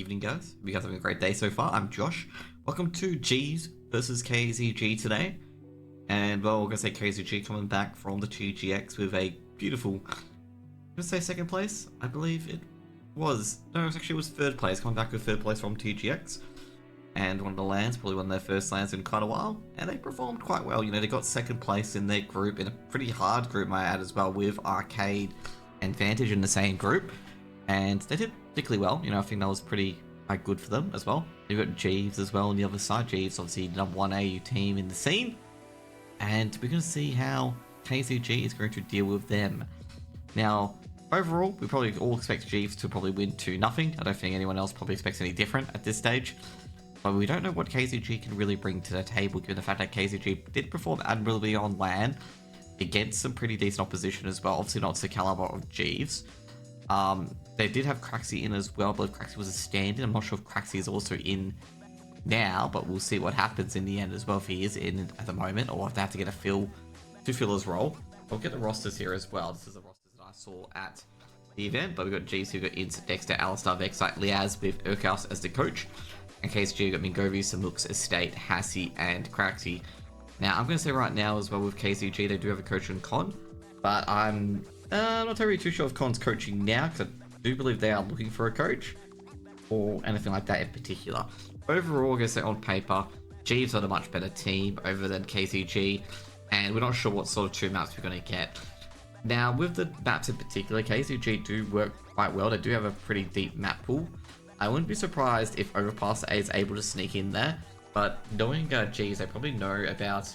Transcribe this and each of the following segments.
evening, guys. Hope you guys are having a great day so far. I'm Josh. Welcome to Jeeves versus KZG today. And, well, we're going to say KZG coming back from the TGX with a beautiful, I'm going to say second place, I believe it was. No, it was third place, coming back with third place from TGX. And one of the lands, probably one of their first lands in quite a while. And they performed quite well. You know, they got second place in their group, in a pretty hard group, might I add, as well, with Arcade and Vantage in the same group. And they did particularly well. You know, I think that was pretty good for them as well. You've got Jeeves as well on the other side. Jeeves, obviously, the number 1 AU team in the scene. And we're going to see how KZG is going to deal with them. Now, overall, we probably all expect Jeeves to probably win 2-0. I don't think anyone else probably expects any different at this stage. But we don't know what KZG can really bring to the table, given the fact that KZG did perform admirably on LAN against some pretty decent opposition as well. Obviously not to the caliber of Jeeves. They did have Craxy in as well. I believe Craxy was a stand-in. I'm not sure if Craxy is also in now, but we'll see what happens in the end as well, if he is in at the moment, or if they have to get a fill to fill his role. I'll get the rosters here as well. This is the rosters that I saw at the event, but we've got Jeeves, who've got Insta, Dexter, Alistar, Vexite, Liaz with Urkaus as the coach. And KZG got Mingovi, Samux, Estate, Hassie, and Craxy. Now, I'm going to say right now as well with KZG, they do have a coach in Con, but I'm not really too sure if Con's coaching now, because I do believe they are looking for a coach, or anything like that in particular. Overall, I'm going to say on paper, Jeeves are a much better team over than KZG, and we're not sure what sort of 2 maps we're going to get. Now, with the maps in particular, KZG do work quite well. They do have a pretty deep map pool. I wouldn't be surprised if Overpass is able to sneak in there, but knowing Jeeves, they probably know about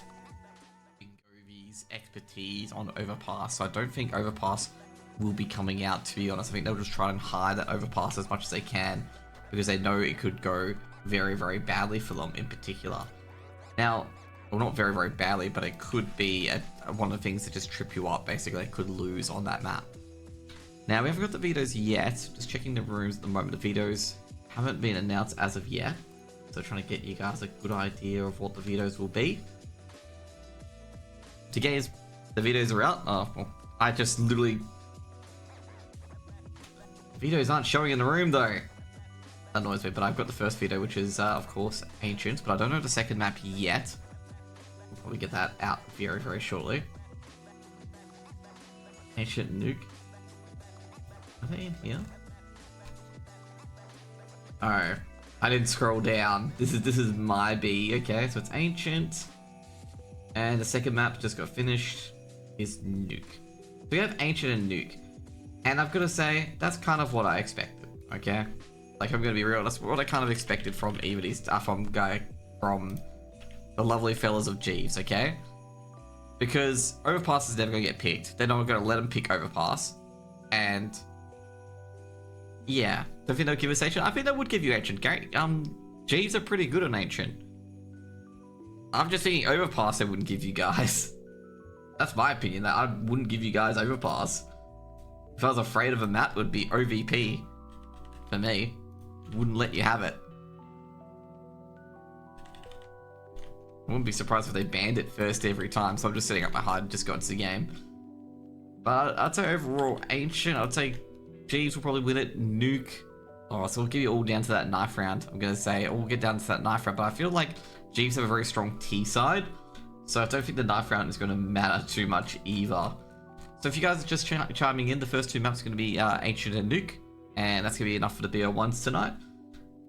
Bingovi's expertise on Overpass, so I don't think Overpass will be coming out, to be honest. I think they'll just try and hide that Overpass as much as they can, because they know it could go very, very badly for them in particular. Now, well, not very, very badly, but it could be one of the things that just trip you up, basically. They could lose on that map. Now, we haven't got the vetoes yet. Just checking the rooms at the moment. The vetoes haven't been announced as of yet. So trying to get you guys a good idea of what the vetoes will be. To guys, the vetoes are out. Oh, well, I just literally... Vetoes aren't showing in the room, though. That annoys me, but I've got the first veto, which is, of course, Ancient. But I don't know the second map yet. We'll probably get that out very, very shortly. Ancient Nuke. Are they in here? Oh, I didn't scroll down. This is my B. Okay, so it's Ancient, and the second map just got finished is Nuke. So we have Ancient and Nuke, and I've got to say that's kind of what I expected. Okay, like I'm gonna be real. That's what I kind of expected from even from the lovely fellas of Jeeves. Okay, because Overpass is never gonna get picked. They're not gonna let them pick Overpass, and yeah, I think they'll give us Ancient. I think they would give you Ancient. Jeeves are pretty good on Ancient. I'm just thinking Overpass they wouldn't give you guys. That's my opinion, that I wouldn't give you guys Overpass. If I was afraid of a map, it would be OVP. For me. Wouldn't let you have it. I wouldn't be surprised if they banned it first every time, so I'm just setting up my HUD and just got into the game. But I'd say overall, Ancient, I'd say Jeeves will probably win it. Nuke. Oh, so we'll give you all down to that knife round. I'm going to say, we'll get down to that knife round. But I feel like Jeeves have a very strong T side. So I don't think the knife round is going to matter too much either. So if you guys are just chiming in, the first 2 maps are going to be Ancient and Nuke. And that's going to be enough for the BO1s tonight.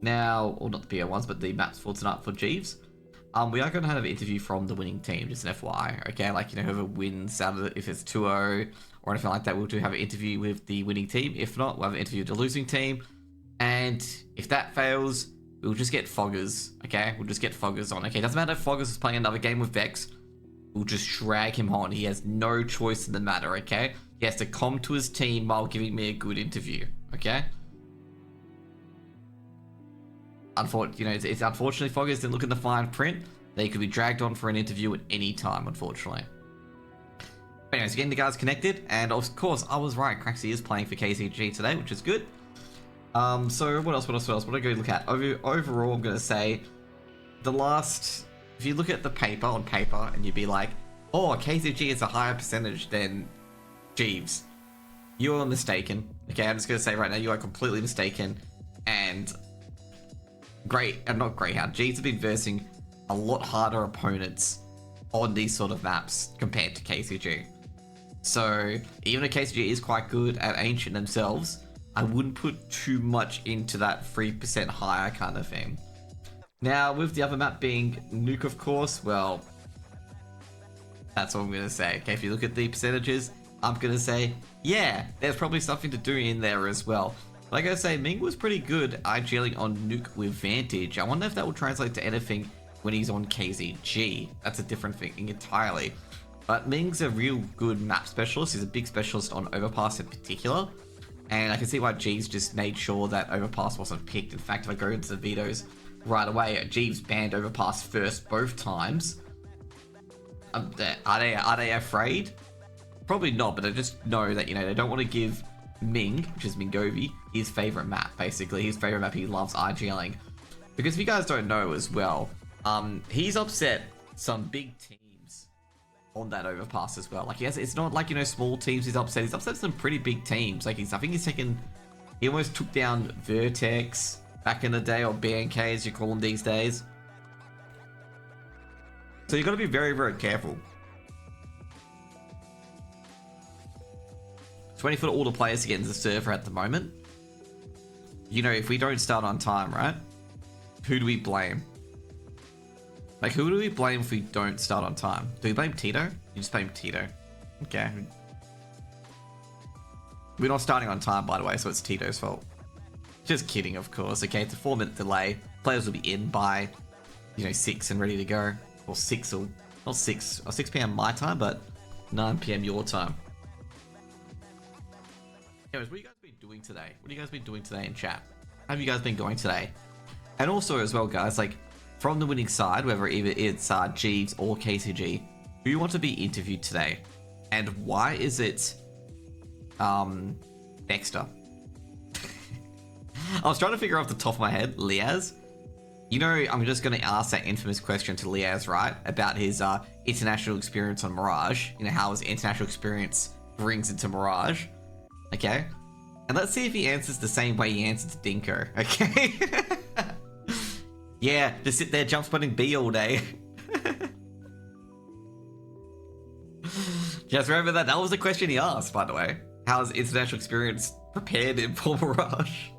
Now, or not the BO1s, but the maps for tonight for Jeeves. We are going to have an interview from the winning team, just an FYI. Okay, like, you know, whoever wins out of it, if it's 2-0 or anything like that, we'll do have an interview with the winning team. If not, we'll have an interview with the losing team. And if that fails, we'll just get Foggers. Okay, we'll just get Foggers on. Okay, doesn't matter if Foggers is playing another game with Vex. We'll just drag him on. He has no choice in the matter. Okay, he has to come to his team while giving me a good interview. Okay. Unfortunately, you know, it's unfortunately Foggers didn't look in the fine print. They could be dragged on for an interview at any time, unfortunately. But anyways, getting the guys connected, and of course, I was right. Craxy is playing for KZG today, which is good. So what else? What do I go look at? Overall, I'm gonna say the last. If you look at the paper on paper, and you'd be like, "Oh, KZG is a higher percentage than Jeeves." You are mistaken. Okay, I'm just gonna say right now, you are completely mistaken. And not Grayhound. Jeeves have been versing a lot harder opponents on these sort of maps compared to KZG. So even though KZG is quite good at Ancient themselves, I wouldn't put too much into that 3% higher kind of thing. Now, with the other map being Nuke, of course, well, that's what I'm going to say. Okay, if you look at the percentages, I'm going to say, yeah, there's probably something to do in there as well. Like I say, Ming was pretty good IGLing on Nuke with Vantage. I wonder if that will translate to anything when he's on KZG. That's a different thing entirely. But Ming's a real good map specialist. He's a big specialist on Overpass in particular. And I can see why Jeeves just made sure that Overpass wasn't picked. In fact, if I go into the vetoes right away, Jeeves banned Overpass first both times. Are they afraid? Probably not, but I just know that, you know, they don't want to give Ming, which is Mingovi, his favorite map, basically. His favorite map he loves IGLing. Because if you guys don't know as well, he's upset some big teams on that Overpass as well. Like, it's not like, you know, small teams he's upset some pretty big teams. Like, I think he almost took down Vertex back in the day, or BNK as you call them these days. So you got to be very, very careful. 20 for all the players to get into the server at the moment. You know, if we don't start on time, right? Who do we blame? Like, who do we blame if we don't start on time? Do we blame Tito? You just blame Tito. Okay. We're not starting on time, by the way, so it's Tito's fault. Just kidding, of course. Okay, it's a 4-minute delay. Players will be in by, you know, 6 and ready to go. Or 6 or... Not 6. Or 6 p.m. my time, but 9 p.m. your time. Anyways, what have you guys been doing today? What have you guys been doing today in chat? How have you guys been going today? And also as well, guys, like, from the winning side, whether either it's Jeeves or KZG, who you want to be interviewed today? And why is it Dexter? I was trying to figure off the top of my head, Liaz. You know, I'm just going to ask that infamous question to Liaz, right? About his international experience on Mirage. You know, how his international experience brings into Mirage. Okay? And let's see if he answers the same way he answered to Dinko, okay? Yeah, just sit there jump spotting B all day. Just remember that was the question he asked, by the way. How's international experience prepared in for Mirage?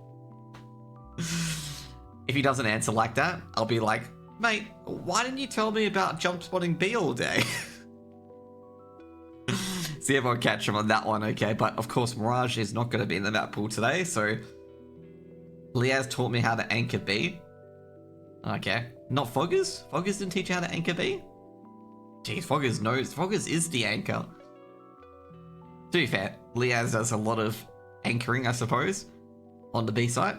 If he doesn't answer like that, I'll be like, mate, why didn't you tell me about jump spotting B all day? See if I'll catch him on that one, okay? But of course, Mirage is not going to be in the map pool today, so Liaz taught me how to anchor B. Okay. Not Foggers? Foggers didn't teach you how to anchor B? Jeez, Foggers knows. Foggers is the anchor. To be fair, Liaz does a lot of anchoring, I suppose, on the B side.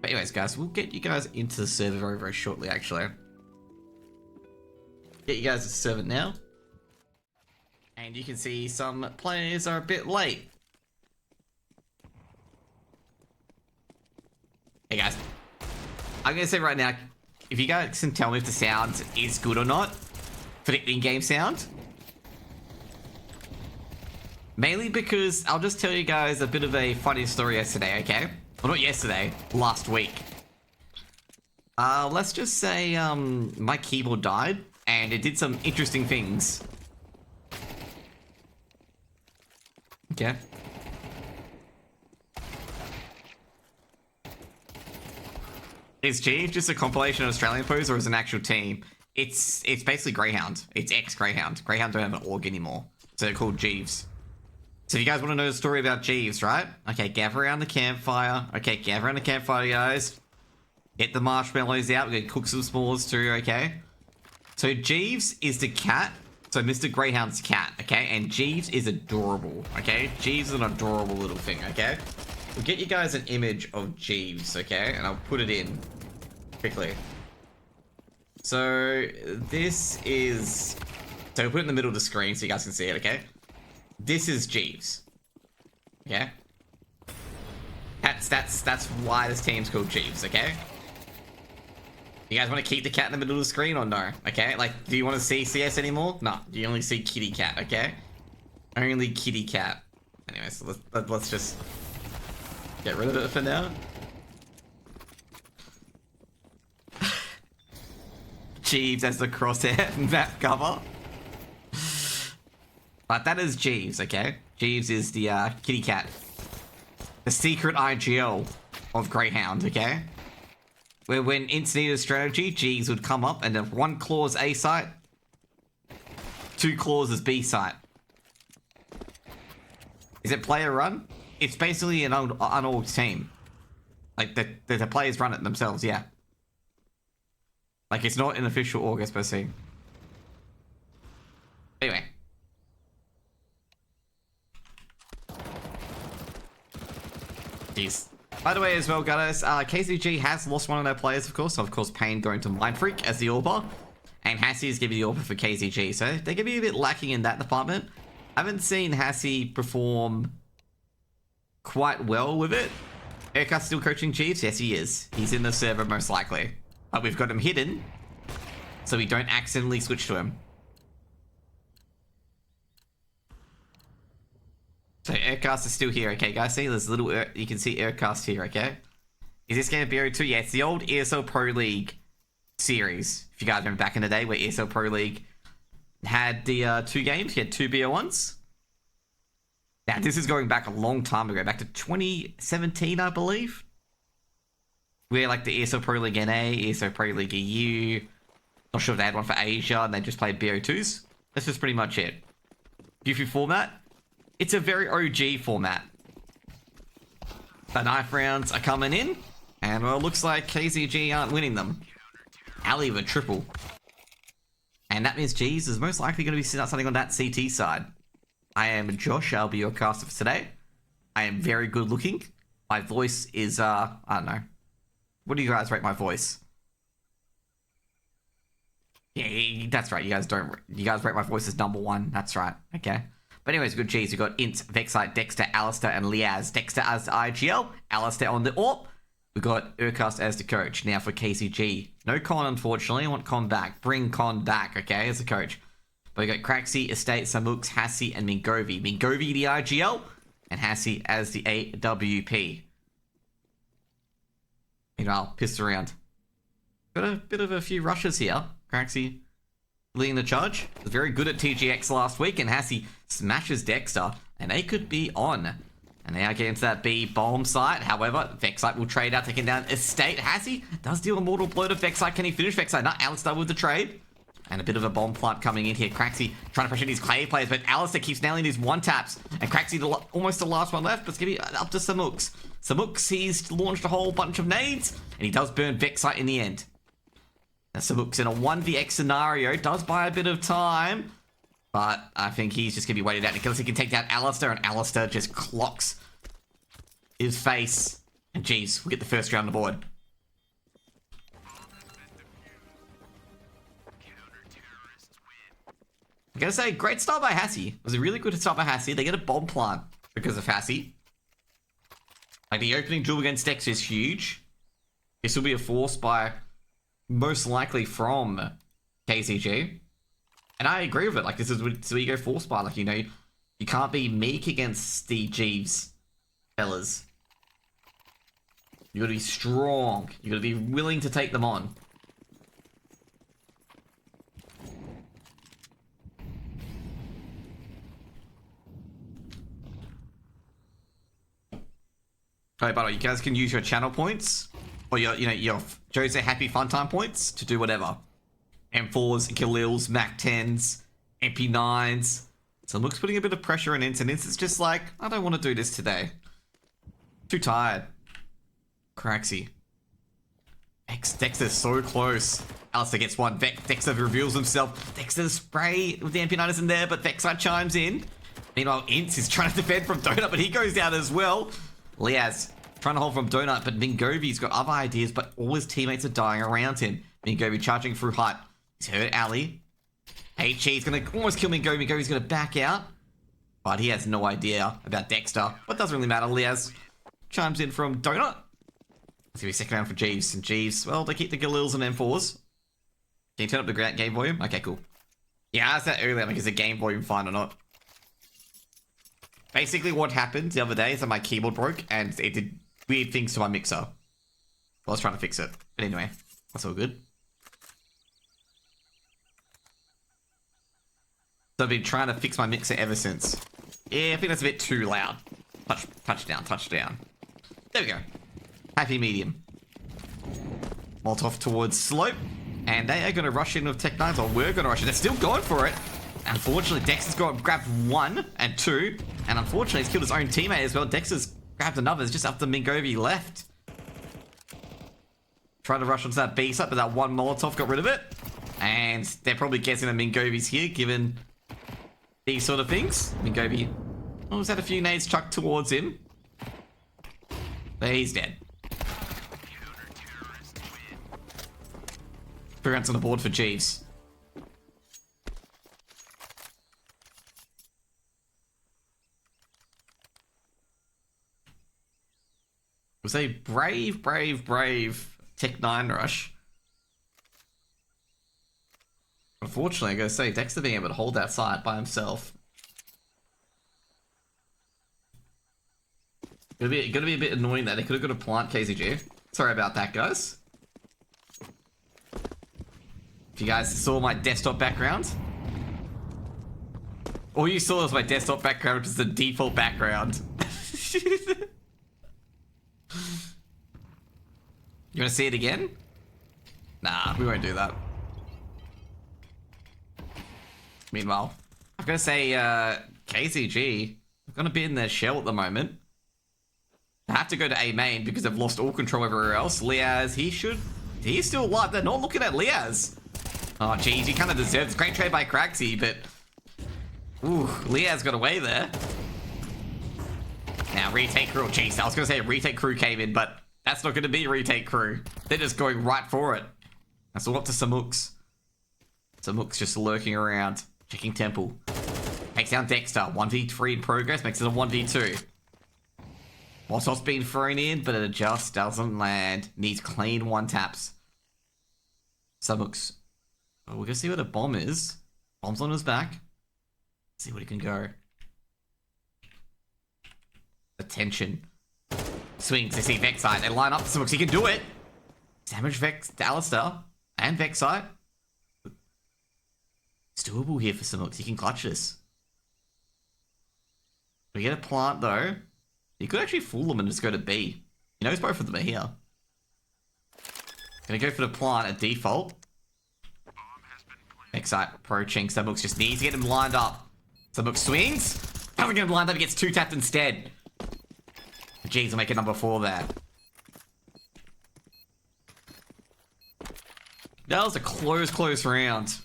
But anyways, guys, we'll get you guys into the server very, very shortly, actually. Get you guys to the server now. And you can see some players are a bit late. Hey, guys. I'm going to say right now, if you guys can tell me if the sound is good or not for the in-game sound. Mainly because I'll just tell you guys a bit of a funny story yesterday, okay? Well, not yesterday, last week. Let's just say my keyboard died and it did some interesting things. Okay. Is Jeeves just a compilation of Australian pros or is it an actual team? It's basically Grayhound. It's ex-Grayhound. Grayhound don't have an org anymore. So they're called Jeeves. So if you guys want to know the story about Jeeves, right? Okay, gather around the campfire. Okay, gather around the campfire, guys. Get the marshmallows out. We're going to cook some s'mores too, okay? So Jeeves is the cat. So Mr. Grayhound's cat, okay? And Jeeves is adorable, okay? Jeeves is an adorable little thing, okay? We'll get you guys an image of Jeeves, okay? And I'll put it in quickly. So this is... So we'll put it in the middle of the screen so you guys can see it, okay? This is Jeeves. Okay? That's why this team's called Jeeves, okay? You guys want to keep the cat in the middle of the screen or no? Okay? Like, do you want to see CS anymore? No. You only see kitty cat, okay? Only kitty cat. Anyway, so let's just get rid of it for now. Jeeves as the crosshair map cover. But that is Jeeves, okay? Jeeves is the kitty cat. The secret IGL of Grayhound, okay? Where when Ints needed a strategy, Jeeves would come up and have 1 clause A site, 2 clauses B site. Is it player run? It's basically an unorged team. Like, the players run it themselves, yeah. Like, it's not an official org per se. Anyway. Jeez. By the way, as well, guys, KZG has lost one of their players, of course. Of course, Payne going to Mindfreak as the Orber. And Hassie is giving the Orber for KZG. So, they're going to be a bit lacking in that department. I haven't seen Hassie perform quite well with it. Aircast still coaching Jeeves? Yes, he is. He's in the server, most likely. But we've got him hidden, so we don't accidentally switch to him. So Aircast is still here, okay, guys? See, there's a little... you can see Aircast here, okay? Is this game a BO2? Yeah, it's the old ESL Pro League series. If you guys remember back in the day where ESL Pro League had the 2 games. You had 2 BO1s. Now, this is going back a long time ago. Back to 2017, I believe. Where, like, the ESL Pro League NA, ESL Pro League EU. Not sure if they had one for Asia, and they just played BO2s. This is pretty much it. Goofy format. It's a very OG format. The knife rounds are coming in. And, well, it looks like KZG aren't winning them. Ali with a triple. And that means Jeeves is most likely going to be sitting out something on that CT side. I am Josh, I'll be your caster for today. I am very good looking. My voice is, I don't know. What do you guys rate my voice? Yeah, that's right, you guys rate my voice as #1, that's right, okay. But anyways, good G's, we've got Int, Vexite, Dexter, Alistair, and Liaz. Dexter as the IGL, Alistair on the AWP. We've got Urcast as the coach. Now for KCG. No Con, unfortunately. I want Con back. Bring Con back, okay, as the coach. But we got Craxy, Estate, Samux, Hassie, and Mingovi. Mingovi the IGL, and Hassie as the AWP. Meanwhile, pissed around. Got a bit of a few rushes here. Craxy leading the charge. Was very good at TGX last week, and Hassie smashes Dexter, and they could be on. And now getting to that B bomb site. However, Vexite will trade out, taking down Estate. Hassie does deal a mortal blow to Vexite. Can he finish Vexite? Not Alistair with the trade. And a bit of a bomb plant coming in here. Craxy trying to pressure these clay players, but Alistair keeps nailing these 1-taps. And Craxy almost the last one left, but it's going to be up to Samux. Samux, he's launched a whole bunch of nades, and he does burn Vexite in the end. Now Samux in a 1vx scenario does buy a bit of time, but I think he's just going to be waited out until he can take down Alistair, and Alistair just clocks his face. And geez, we get the first round on the board. I gotta say, great start by Hassie. It was a really good start by Hassie. They get a bomb plant because of Hassie. Like, the opening duel against Dexter is huge. This will be a force by, most likely, from KZG. And I agree with it. Like, this is where you go force by. Like, you know, you can't be meek against the Jeeves fellas. You gotta be strong. You gotta be willing to take them on. Oh, by the way, you guys can use your channel points or your Jose Happy Fun Time points to do whatever. M4s, Khalils, Mac 10s, MP9s. So Luke's putting a bit of pressure on Incidents. It's just like, I don't want to do this today. Too tired. Craxy. Dexter's so close. Alistair gets one. Dexter reveals himself. Dexter's spray with the MP9 isn't there, but Vexite chimes in. Meanwhile, Ints is trying to defend from Donut, but he goes down as well. Liaz trying to hold from Donut, but Mingovi's got other ideas, but all his teammates are dying around him. Mingovi charging through hut. He's hurt Ali. HE's going to almost kill Mingovi. Mingovi's going to back out, but he has no idea about Dexter. But it doesn't really matter. Liaz chimes in from Donut. It's going to be second round for Jeeves. And Jeeves, well, they keep the Galils and M4s. Can you turn up the game volume? Okay, cool. Yeah, I asked that earlier, like, is the game volume fine or not? Basically, what happened the other day is that my keyboard broke and it did weird things to my mixer. I was trying to fix it. But anyway, that's all good. So I've been trying to fix my mixer ever since. Yeah, I think that's a bit too loud. Touchdown. There we go. Happy medium. Molotov towards slope. And they are going to rush in with Tech 9s, or we're going to rush in. They're still going for it. Unfortunately, Dex has grabbed 1 and 2. And unfortunately, he's killed his own teammate as well. Dex has grabbed another. It's just after Mingovi left. Tried to rush onto that B site, but that one Molotov got rid of it. And they're probably guessing that Mingovi's here, given these sort of things. Mingovi almost had a few nades chucked towards him. But he's dead. 3 rounds on the board for Jeeves. It was a brave Tech 9 rush. Unfortunately, I gotta say, Dexter being able to hold that site by himself. Gonna be a bit annoying that they could have got a plant KZG. Sorry about that, guys. If you guys saw my desktop background, all you saw was my desktop background, which is the default background. You want to see it again? Nah, we won't do that. Meanwhile, I've got to say, KZG are going to be in their shell at the moment. They have to go to A main because they've lost all control everywhere else. Liaz, he's still alive. They're not looking at Liaz. Oh, geez, he kind of deserves. Great trade by Craxy, but ooh, Liaz got away there. Now, retake crew. Jeez, I was going to say retake crew came in, but that's not going to be retake crew. They're just going right for it. That's all up to Samooks. Samooks just lurking around, checking temple. Takes down Dexter. 1v3 in progress, makes it a 1v2. Molotov's been thrown in, but it just doesn't land. Needs clean 1 taps. Samooks. Oh, we're going to see where the bomb is. Bomb's on his back. See what he can go. Attention. Swings, they see Vexite. They line up for Samooks. He can do it. Damage Vex, Alistair, and Vexite. It's doable here for Samooks. He can clutch this. We get a plant, though. He could actually fool them and just go to B. He knows both of them are here. Gonna go for the plant at default. Vexite approaching. Samooks just needs to get him lined up. Samooks swings. Doesn't get him lined up. He gets 2 tapped instead. Jeez, will make it number 4 there. That was a close round.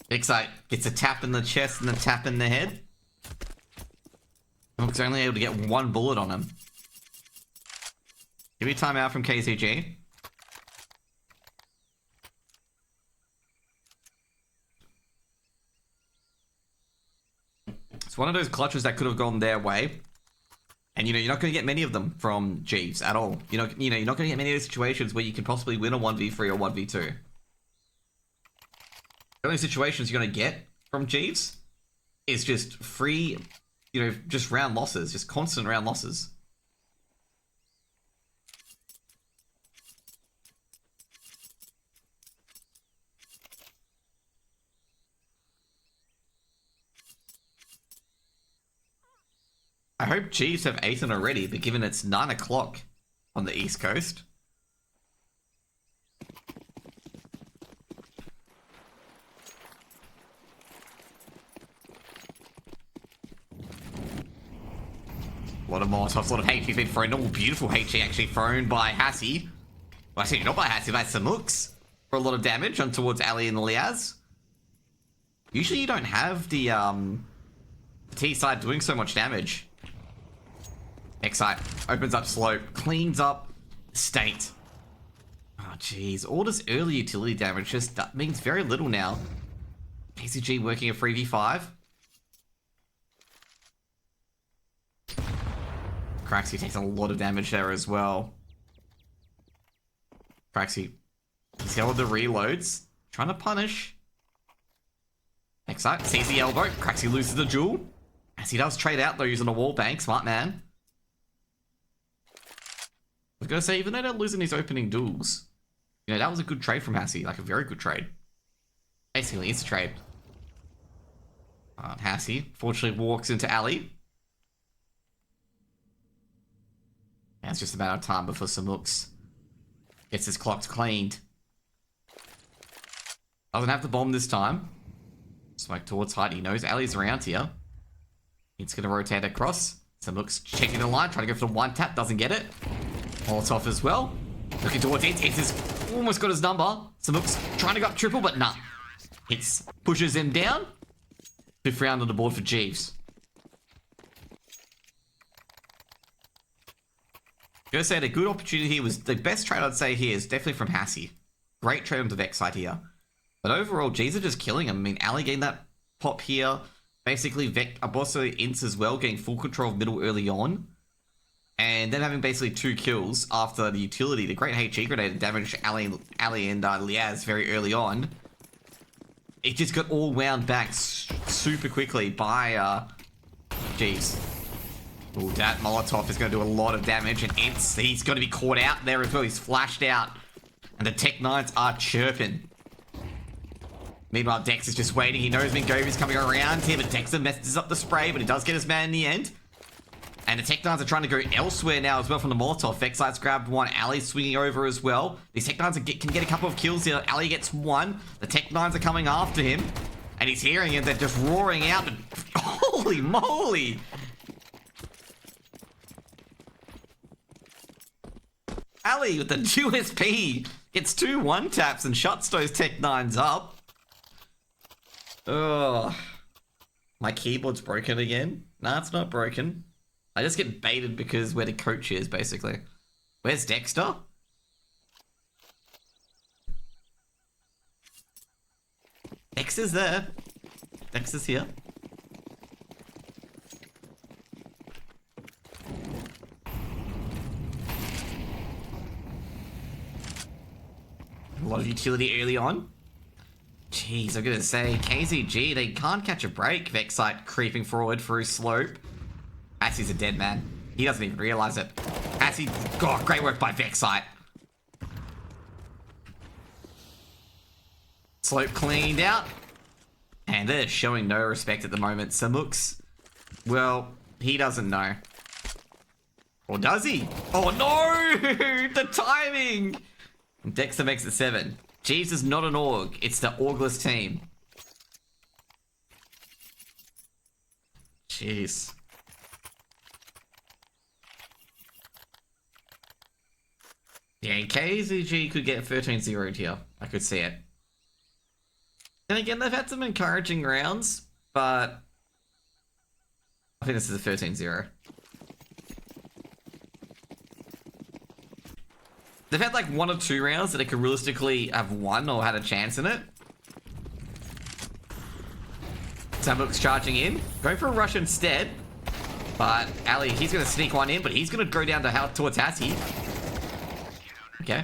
Vexite gets a tap in the chest and a tap in the head. Samooks only able to get 1 bullet on him. Give me timeout from KZG. It's one of those clutches that could have gone their way. And, you're not going to get many of them from Jeeves at all. You're not going to get many of those situations where you can possibly win a 1v3 or 1v2. The only situations you're going to get from Jeeves is just free, just round losses. Just constant round losses. I hope Jeeves have eaten already, but given it's 9 o'clock on the East Coast. A lot of Molotovs, a lot of HE's been thrown. Oh, beautiful HE actually thrown by Hassie. Well, actually not by Hassie, by Samooks. For a lot of damage on towards Ali and Liaz. Usually you don't have the T side doing so much damage. Vexite opens up slope, cleans up state. Oh, jeez. All this early utility damage just means very little now. KZG working a 3v5. Craxy takes a lot of damage there as well. Craxy, he's held the reloads. Trying to punish. Vexite sees the elbow. Craxy loses the duel. As he does trade out though using a wall bank. Smart man. I was going to say, even though they're losing these opening duels, that was a good trade from Hassie. Like, a very good trade. Basically, it's a trade. Hassie fortunately walks into Ali. And it's just a matter of time before Samux gets his clocks cleaned. Doesn't have the bomb this time. Smoke towards height. He knows Ali's around here. It's going to rotate across. Samux checking the line, trying to go for the one tap. Doesn't get it. Molotov as well. Looking towards it. It's almost got his number. Samux trying to go up triple, but nah. It pushes him down. 5th round on the board for Jeeves. Gotta say, the good opportunity here was the best trade I'd say here is definitely from Hassie. Great trade on the Vex side here. But overall, Jeeves are just killing him. I mean, Ali getting that pop here. Basically, Abosso Ints as well, getting full control of middle early on. And then having basically 2 kills after the utility. The great HE grenade damaged Ali and Liaz very early on. It just got all wound back super quickly by Jeeves. Oh, that Molotov is going to do a lot of damage, and he's going to be caught out there as well. He's flashed out, and the Tech 9s are chirping. Meanwhile, Dex is just waiting. He knows Mingovi's coming around here, but Dexter messes up the spray, but he does get his man in the end. And the Tech 9s are trying to go elsewhere now as well from the Molotov. Vexite's grabbed one. Ali's swinging over as well. These Tech 9s can get a couple of kills here. Ali gets one. The Tech 9s are coming after him. And he's hearing it. They're just roaring out. But holy moly! Ali with the 2 SP gets 2 one-taps and shuts those Tech 9s up. Ugh. My keyboard's broken again. Nah, it's not broken. I just get baited because where the coach is, basically. Where's Dexter? Dexter's there. Dexter's here. A lot of utility early on. Jeez, I'm gonna say, KZG, they can't catch a break. Vexite creeping forward through slope. Hassie's a dead man. He doesn't even realize it. Hassie, God, great work by Vexite. Slope cleaned out. And they're showing no respect at the moment. Samux, well, he doesn't know. Or does he? Oh no! The timing! Dexter makes it 7. Jeeves is not an org. It's the orgless team. Jeez. Yeah, KZG could get 13-0 here. I could see it. And again, they've had some encouraging rounds, but I think this is a 13-0. They've had like 1 or 2 rounds that they could realistically have won or had a chance in it. Samuk's charging in, going for a rush instead. But Ali, he's going to sneak one in, but he's going to go down towards Hassie. Okay.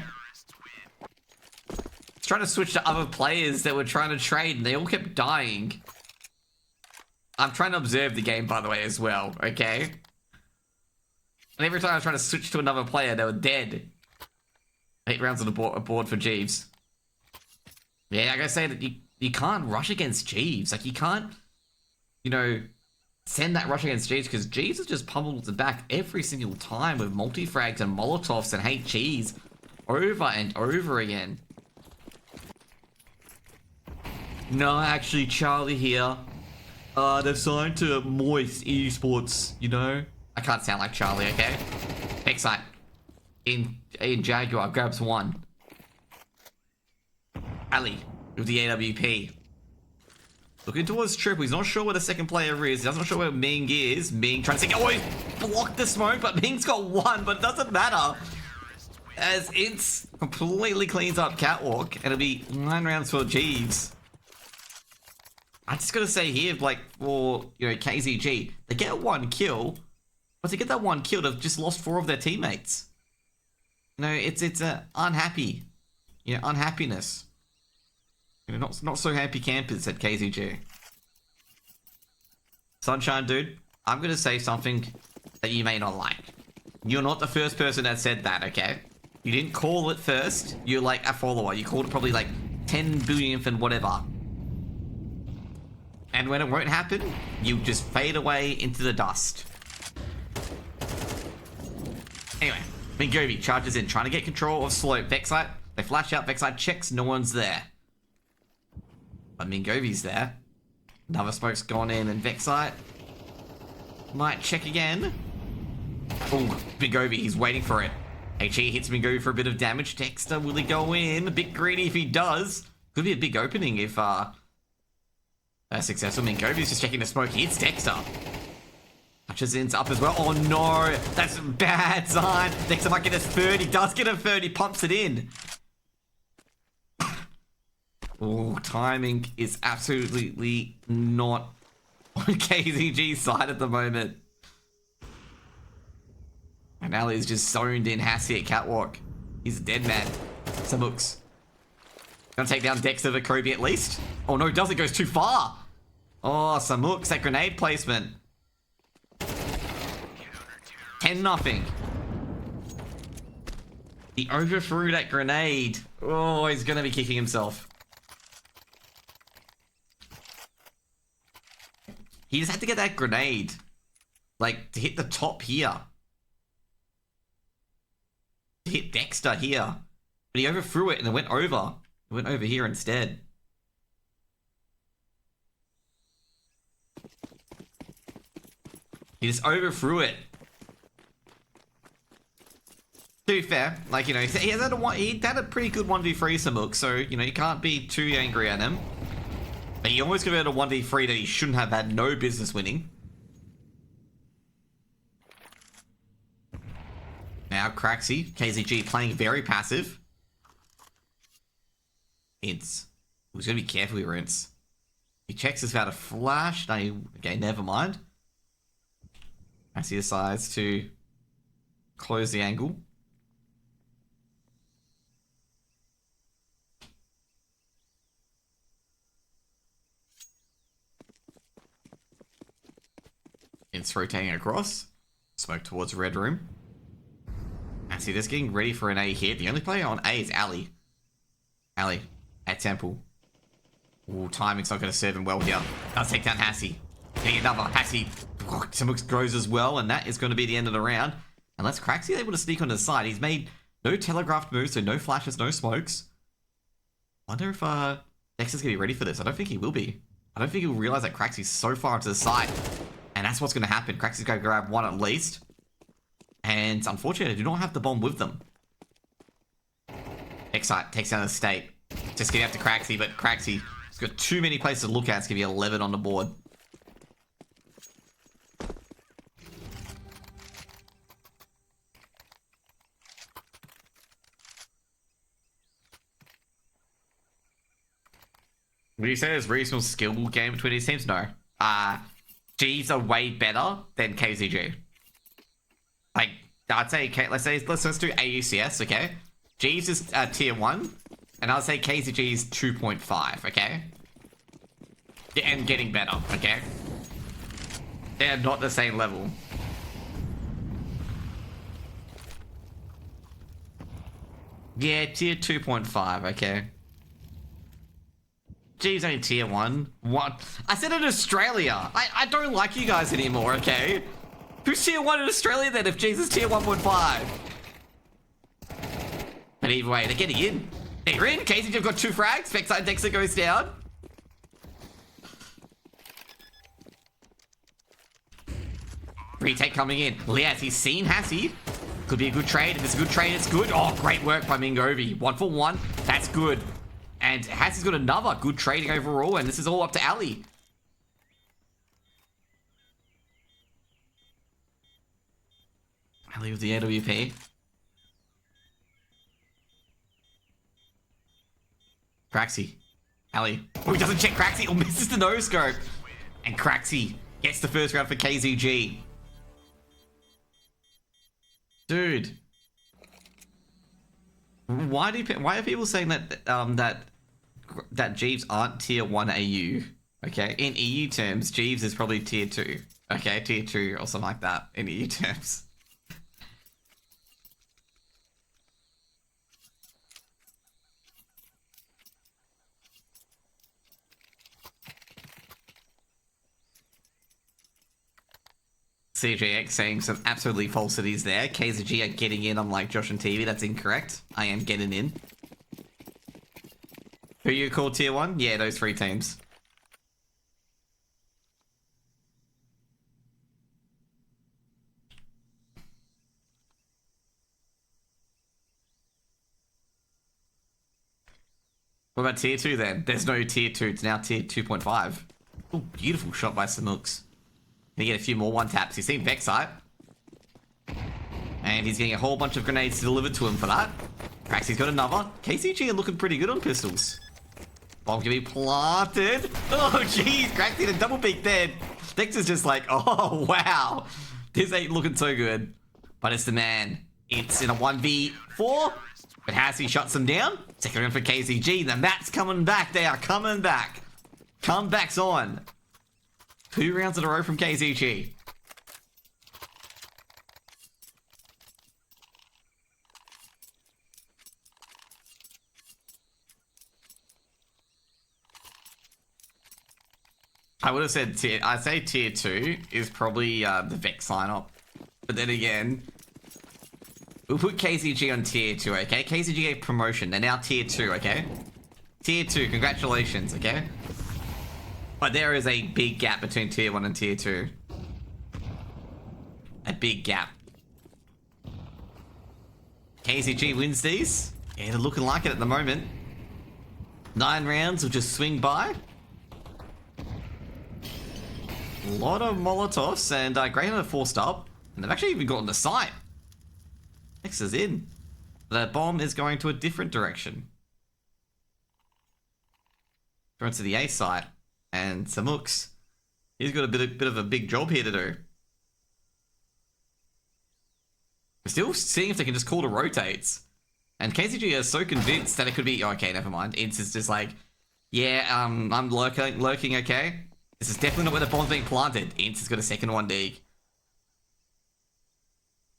He's trying to switch to other players that were trying to trade, and they all kept dying. I'm trying to observe the game, by the way, as well, okay? And every time I was trying to switch to another player, they were dead. 8 rounds on the board for Jeeves. Yeah, I gotta say that you can't rush against Jeeves. Like, you can't, you know, send that rush against Jeeves, because Jeeves has just pummeled the back every single time with multi-frags and Molotovs and HGs over and over again. No, actually, Charlie here. They've signed to Moist Esports, you know? I can't sound like Charlie, okay? Excite. In Jaguar grabs one. Ali with the AWP. Looking towards triple. He's not sure where the second player is. He's not sure where Ming is. Ming trying to say, oh, he blocked the smoke, but Ming's got one, but it doesn't matter. As it's completely cleans up Catwalk, and it'll be 9 rounds for Jeeves. I just gotta say here, like, for, you know, KZG, they get 1 kill, but to get that 1 kill, they've just lost 4 of their teammates. You know, it's a unhappy, you know, unhappiness. You know, not so happy campers at KZG. Sunshine, dude, I'm gonna say something that you may not like. You're not the first person that said that, okay? You didn't call it first. You're like a follower. You called it probably like 10 billionth and whatever. And when it won't happen, you just fade away into the dust. Anyway, Mingovi charges in, trying to get control of Slope. Vexite, they flash out, Vexite checks, no one's there. But Mingovi's there. Another smoke's gone in, and Vexite might check again. Oh, Mingovi, he's waiting for it. HE hits Mingovi for a bit of damage. Dexter, will he go in? A bit greedy if he does. Could be a big opening if successful. Mingovi's just checking the smoke. He hits Dexter. Touches in up as well. Oh no, that's a bad sign. Dexter might get a third. He does get a third. He pumps it in. Oh, timing is absolutely not on KZG's side at the moment. And Ali is just zoned in Hassie at Catwalk. He's a dead man. Samux. Gonna take down Dexter the Kobe at least. Oh no, does it goes too far. Oh, Samux, that grenade placement. 10-0. He overthrew that grenade. Oh, he's gonna be kicking himself. He just had to get that grenade. Like, to hit the top here. To hit Dexter here. But he overthrew it and it went over. It went over here instead. He just overthrew it. To be fair, like, you know, he had a pretty good 1v3 Samuk, so, you know, you can't be too angry at him. But he almost converted a 1v3 that he shouldn't have had no business winning. Now Craxy, KZG playing very passive. Ince. He's gonna be careful with Rince. He checks us about a flash. No, okay, never mind. As he decides to close the angle. Ince rotating across. Smoke towards Red Room. As he just getting ready for an A hit. The only player on A is Ali. Ali at Temple. Ooh, timing's not going to serve him well here. Does take down Hassie. Getting another. Hassie goes as well, and that is going to be the end of the round. Unless Craxy able to sneak on his side. He's made no telegraphed moves, so no flashes, no smokes. Wonder if Dexter's going to be ready for this. I don't think he will be. I don't think he'll realize that Craxy's so far to the side. And that's what's going to happen. Craxy's going to grab one at least. And unfortunately, they do not have the bomb with them. Excite takes down the state. Just getting after Craxy, but Craxy's got too many places to look at. It's going to be 11 on the board. Would you say there's reasonable skill game between these teams? No. G's are way better than KZG. Like, I'd say, let's do AUCS, okay? G's is tier 1, and I'd say KZG is 2.5, okay? And getting better, okay? They're not the same level. Yeah, tier 2.5, okay? G's only tier 1. What? I said in Australia. I don't like you guys anymore, okay? Who's tier 1 in Australia then if G's is tier 1.5? But either way, they're getting in. They're in. KZG have got 2 frags. Vexite Dexter goes down. Retake coming in. Liaz, he's seen Hassie. Could be a good trade. If it's a good trade, it's good. Oh, great work by Mingovi. 1 for 1. That's good. And Hassie's got another good trading overall, and this is all up to Ali. Ali with the AWP. Craxy. Ali. Oh, he doesn't check Craxy. Oh, misses the no-scope. And Craxy gets the first round for KZG. Dude. Why are people saying that that Jeeves aren't tier 1 AU? Okay, in EU terms, Jeeves is probably tier 2. Okay, tier 2 or something like that in EU terms. CJX saying some absolutely falsities there. KZG are getting in, unlike Josh and TV. That's incorrect. I am getting in. Who you call tier 1? Yeah, those 3 teams. What about tier 2 then? There's no tier 2. It's now tier 2.5. Oh, beautiful shot by Samooks. Gonna get a few more 1-taps. He's seen Vexite. And he's getting a whole bunch of grenades delivered to him for that. Praxy's got another. KZG are looking pretty good on pistols. Bomb can be planted. Oh, jeez. Cracked in a double peek there. Dexter's just like, oh, wow. This ain't looking so good. But it's the man. It's in a 1v4. But has he shuts them down? Second round for KZG. The mat's coming back. They are coming back. Comeback's on. 2 rounds in a row from KZG. I would have said I'd say tier 2 is probably the Vex lineup. But then again, we'll put KZG on tier 2, okay? KZG gave promotion. They're now tier 2, okay? Tier 2, congratulations, okay? But there is a big gap between tier 1 and tier 2. A big gap. KZG wins these. Yeah, they're looking like it at the moment. 9 rounds will just swing by. A lot of Molotovs, and Grayhound are forced up. And they've actually even gotten the site. Next is in. The bomb is going to a different direction. Going to the A site. And Samooks, he's got a bit of a big job here to do. We're still seeing if they can just call to rotates. And KZG is so convinced that it could be... Oh, okay, never mind. Ince is just like, yeah, I'm lurking, okay? This is definitely not where the bomb's being planted. Ince has got a second 1D.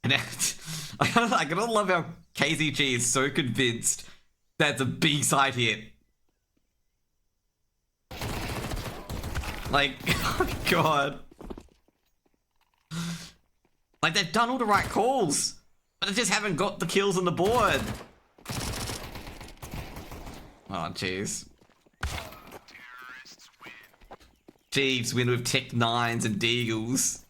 And I gotta love how KZG is so convinced that it's a B side hit. Like, oh god. Like, they've done all the right calls, but they just haven't got the kills on the board. Oh, jeez. Jeeves win with Tech 9s and Deagles.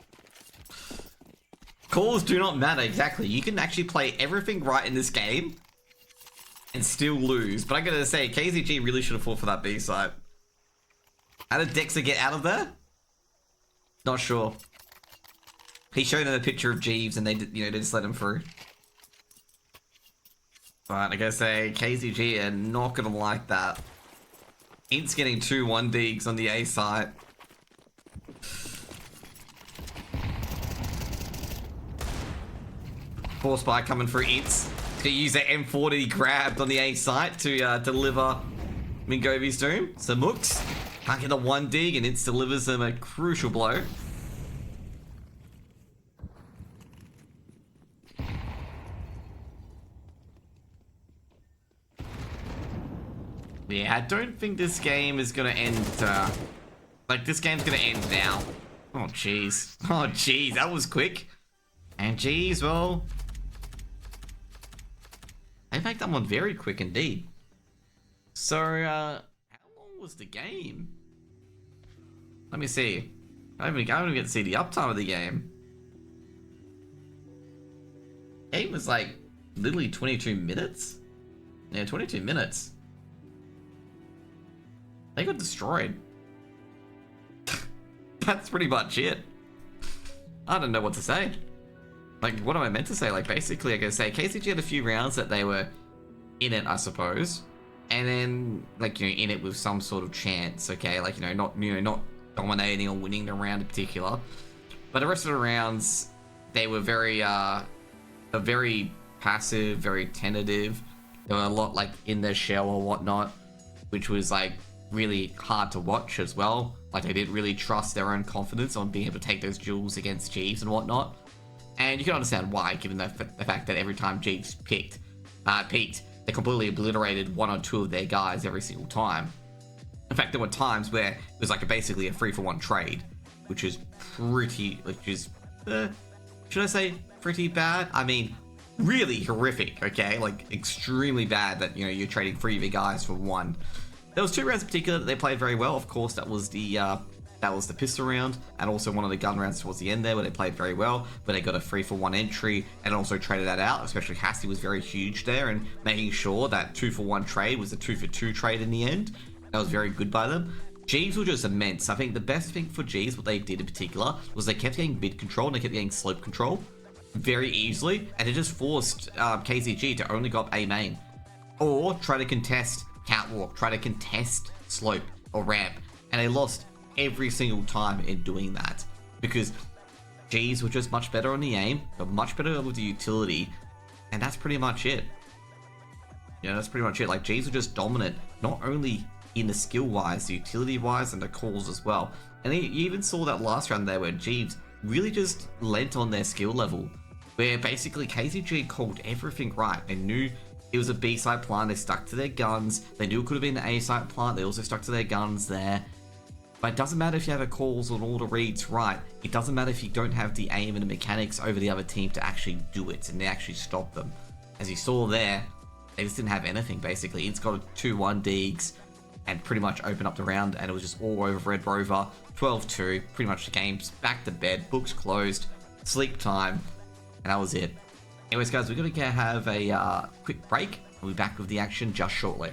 Calls do not matter, exactly. You can actually play everything right in this game and still lose. But I gotta say, KZG really should have fought for that B side. How did Dexter get out of there? Not sure. He showed them a picture of Jeeves and they just let him through. But I gotta say, KZG are not gonna like that. Int's getting 2 1-digs on the A site. Force by coming through Int's. He's gonna use that M40 he grabbed on the A site to deliver Mingovi's doom. Samooks can't get the 1-dig and Int's delivers him a crucial blow. Yeah, I don't think this game is gonna end, like, this game's gonna end now. Oh, jeez. Oh, jeez, that was quick. And jeez, well... they make that one very quick indeed. So, how long was the game? Let me see. I don't even get to see the uptime of the game. Game was like, literally 22 minutes? Yeah, 22 minutes. They got destroyed. That's pretty much it. I don't know what to say. Like, what am I meant to say? Like, basically, I gotta say, KZG had a few rounds that they were in it, I suppose. And then, like, in it with some sort of chance, okay? Like, not dominating or winning the round in particular. But the rest of the rounds, they were very passive, very tentative. They were a lot, like, in their shell or whatnot, which was, like, really hard to watch as well. Like, they didn't really trust their own confidence on being able to take those duels against Jeeves and whatnot. And you can understand why, given the fact that every time Jeeves peaked, they completely obliterated 1 or 2 of their guys every single time. In fact, there were times where it was like basically a 3-for-1 trade, which is should I say pretty bad? I mean, really horrific, okay? Like, extremely bad that, you know, you're trading 3 of your guys for 1. There was 2 rounds in particular that they played very well. Of course, that was the pistol round, and also one of the gun rounds towards the end there where they played very well, where they got a 3-for-1 entry and also traded that out. Especially Hasty was very huge there, and making sure that 2-for-1 trade was a 2-for-2 trade in the end. That was very good by them. Jeeves were just immense. I think the best thing for Jeeves, what they did in particular, was they kept getting mid control and they kept getting slope control very easily, and it just forced KZG to only go up A main, or try to contest catwalk, try to contest slope or ramp, and they lost every single time in doing that because Jeeves were just much better on the aim, but much better with the utility, and that's pretty much it. Yeah, that's pretty much it. Like, Jeeves were just dominant, not only in the skill wise, the utility wise, and the calls as well. And you even saw that last round there where Jeeves really just lent on their skill level, where basically KZG called everything right. They knew it was a B side plant, they stuck to their guns. They knew it could have been the A side plant, they also stuck to their guns there. But it doesn't matter if you have the calls on all the reads right. It doesn't matter if you don't have the aim and the mechanics over the other team to actually do it and they actually stop them. As you saw there, they just didn't have anything basically. It's got a 2-1 Deegs and pretty much opened up the round, and it was just all over Red Rover. 12-2, pretty much the game's back to bed, books closed, sleep time, and that was it. Anyways guys, we're going to have a quick break. We'll be back with the action just shortly.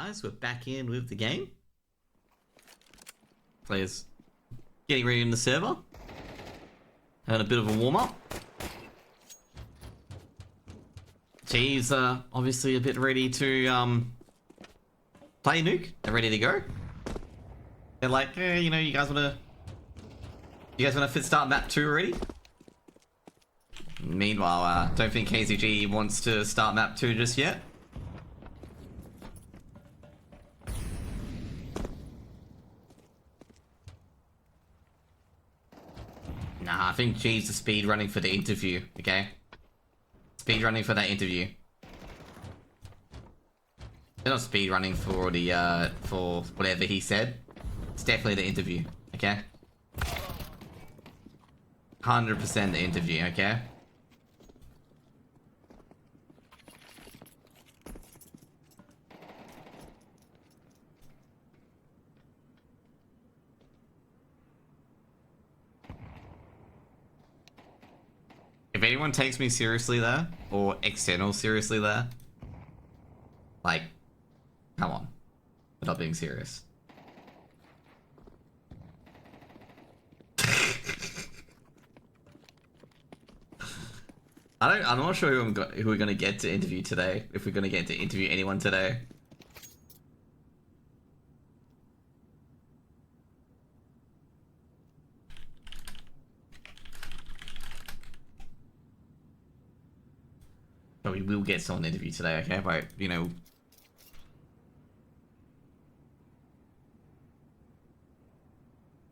guys, we're back in with the game. Players getting ready in the server. Having a bit of a warm-up. Jeeves obviously a bit ready to play Nuke. They're ready to go. They're like, you know, you guys wanna fit start map 2 already? Meanwhile, don't think KZG wants to start map 2 just yet. Nah, I think Jeeves is speed running for the interview, okay? Speed running for that interview. They're not speed running for the, for whatever he said. It's definitely the interview, okay? 100% the interview, okay? If anyone takes me seriously there, or external seriously there, like, come on. I'm not being serious. I'm not sure who we're gonna get to interview today, if we're gonna get to interview anyone today. But we will get someone to interview today, okay? But, you know...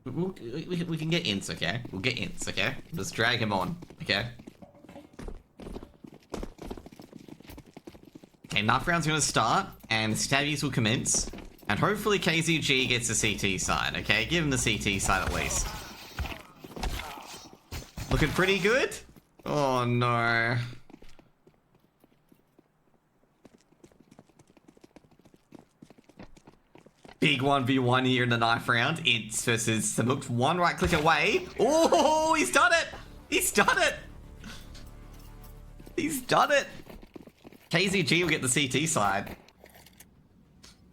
We can get ints, okay? We'll get ints, okay? Just drag him on, okay? Okay, knife round's gonna start, and stabbies will commence. And hopefully KZG gets the CT side, okay? Give him the CT side at least. Looking pretty good? Oh no. Big 1v1 here in the knife round. It's versus Samuk, one right click away. Oh, he's done it! He's done it! He's done it! KZG will get the CT side.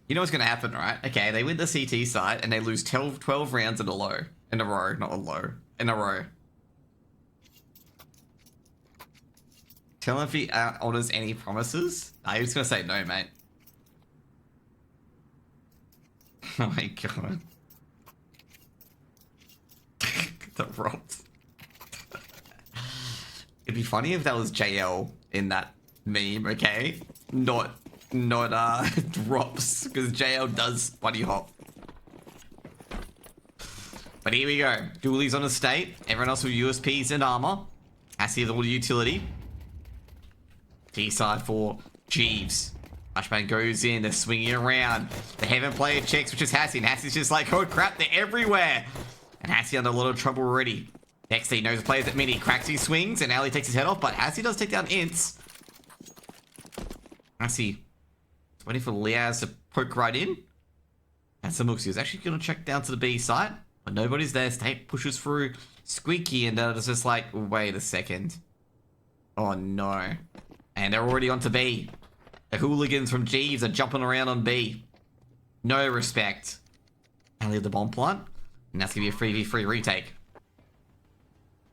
You know what's gonna happen, right? Okay, they win the CT side and they lose 12 rounds in a row. In a row, not a low. In a row. Tell him if he honors any promises. Nah, he was gonna say no, mate. Oh my god. The drops. It'd be funny if that was JL in that meme, okay? Not drops, because JL does bunny hop. But here we go. Dooley's on a state. Everyone else with USPs and armor. Hassie with all the utility. T-side for Jeeves. Flashbang goes in, they're swinging around. The Heaven player checks, which is Hassie, and Hassie's just like, oh crap, they're everywhere. And Hassie under a lot of trouble already. Next he knows the players at mini. Cracks his swings, and Ali takes his head off, but Hassie does take down ints. Hassie waiting for Liaz to poke right in. And Samuxi is actually going to check down to the B side, but nobody's there. State pushes through Squeaky, and it's just like, wait a second. Oh no. And they're already on to B. The hooligans from Jeeves are jumping around on B. No respect. Ali at the bomb plant. And that's going to be a 3v3 retake.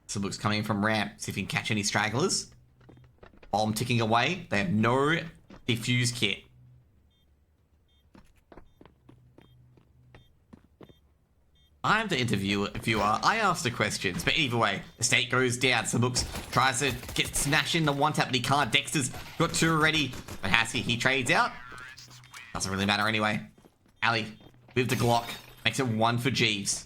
Samux's coming in from ramp. See if he can catch any stragglers. Bomb ticking away. They have no defuse kit. I'm the interviewer. I ask the questions, but either way, the state goes down. Samux tries to get smashed in the one tap, but he can't. Dexter's got 2 already, but Hassie, he trades out. Doesn't really matter anyway. Ali with the Glock makes it 1 for Jeeves.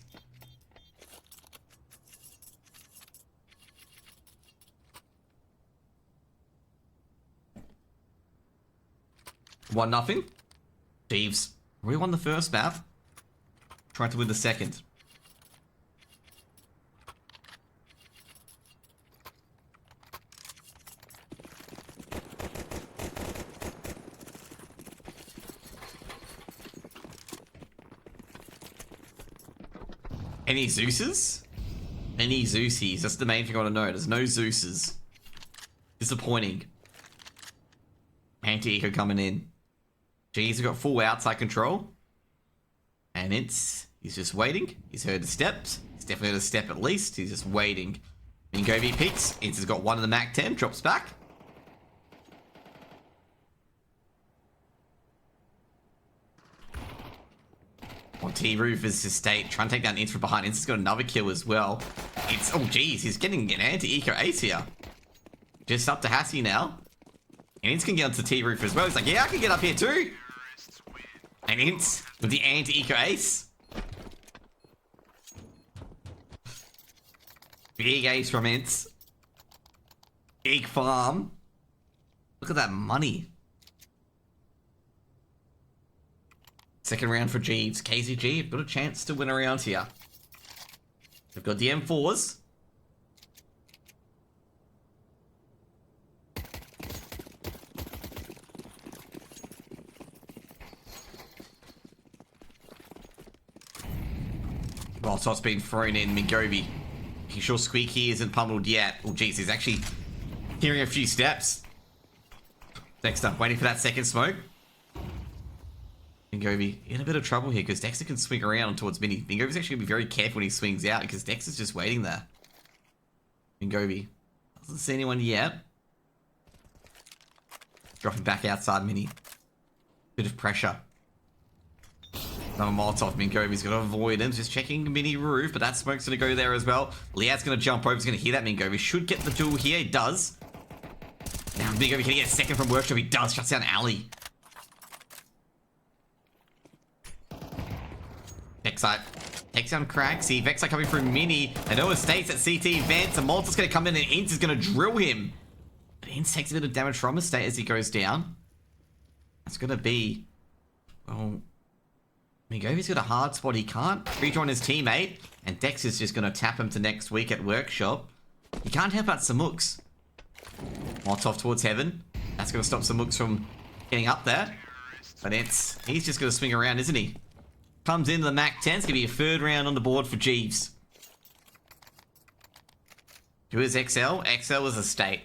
One nothing. Jeeves. We won the first map. Trying to win the second. Any Zeuses? Any Zeusies? That's the main thing I want to know. There's no Zeuses. Disappointing. Anti-eco coming in. Jeeves have got full outside control. And he's just waiting. He's heard the steps. He's definitely heard a step at least. He's just waiting. Mingovi peeks. Ince has got one in the Mac 10. Drops back. On T-Roof is his state. Trying to take down Ince from behind. Ince has got another kill as well. Oh, geez. He's getting an anti-eco ace here. Just up to Hassie now. And Ince can get onto T-Roof as well. He's like, yeah, I can get up here too. And Ince with the anti-eco ace. Big ace from Ince. Big farm. Look at that money. Second round for Jeeves. KZG have got a chance to win a round here. They've got the M4s. Molotov's been thrown in. Mingovi. Making sure Squeaky isn't pummeled yet. Oh, geez, he's actually hearing a few steps. Next up, waiting for that second smoke. Mingovi in a bit of trouble here because Dexter can swing around towards Mini. Mingovi's actually going to be very careful when he swings out because Dexter's just waiting there. Mingovi doesn't see anyone yet. Dropping back outside Mini. Bit of pressure. Another Molotov. Mingovi's going to avoid him. Just checking Mini roof, but that smoke's going to go there as well. Liat's going to jump over. He's going to hear that Mingovi. Should get the duel here. He does. Now Mingovi can get a second from Workshop. He does. Shuts down Alley. Vexite takes down Craxy. Vexite coming through Mini. And Noah stays at CT Vents. And Molotov's going to come in and Ince is going to drill him. But Ince takes a bit of damage from his state as he goes down. That's going to be... Well... Mingovi's got a hard spot. He can't rejoin his teammate. And Dex is just going to tap him to next week at Workshop. He can't help out Samux. Molotov towards Heaven. That's going to stop Samux from getting up there. But he's just going to swing around, isn't he? Comes into the Mac 10. It's going to be a third round on the board for Jeeves. Who is XL? XL is a state.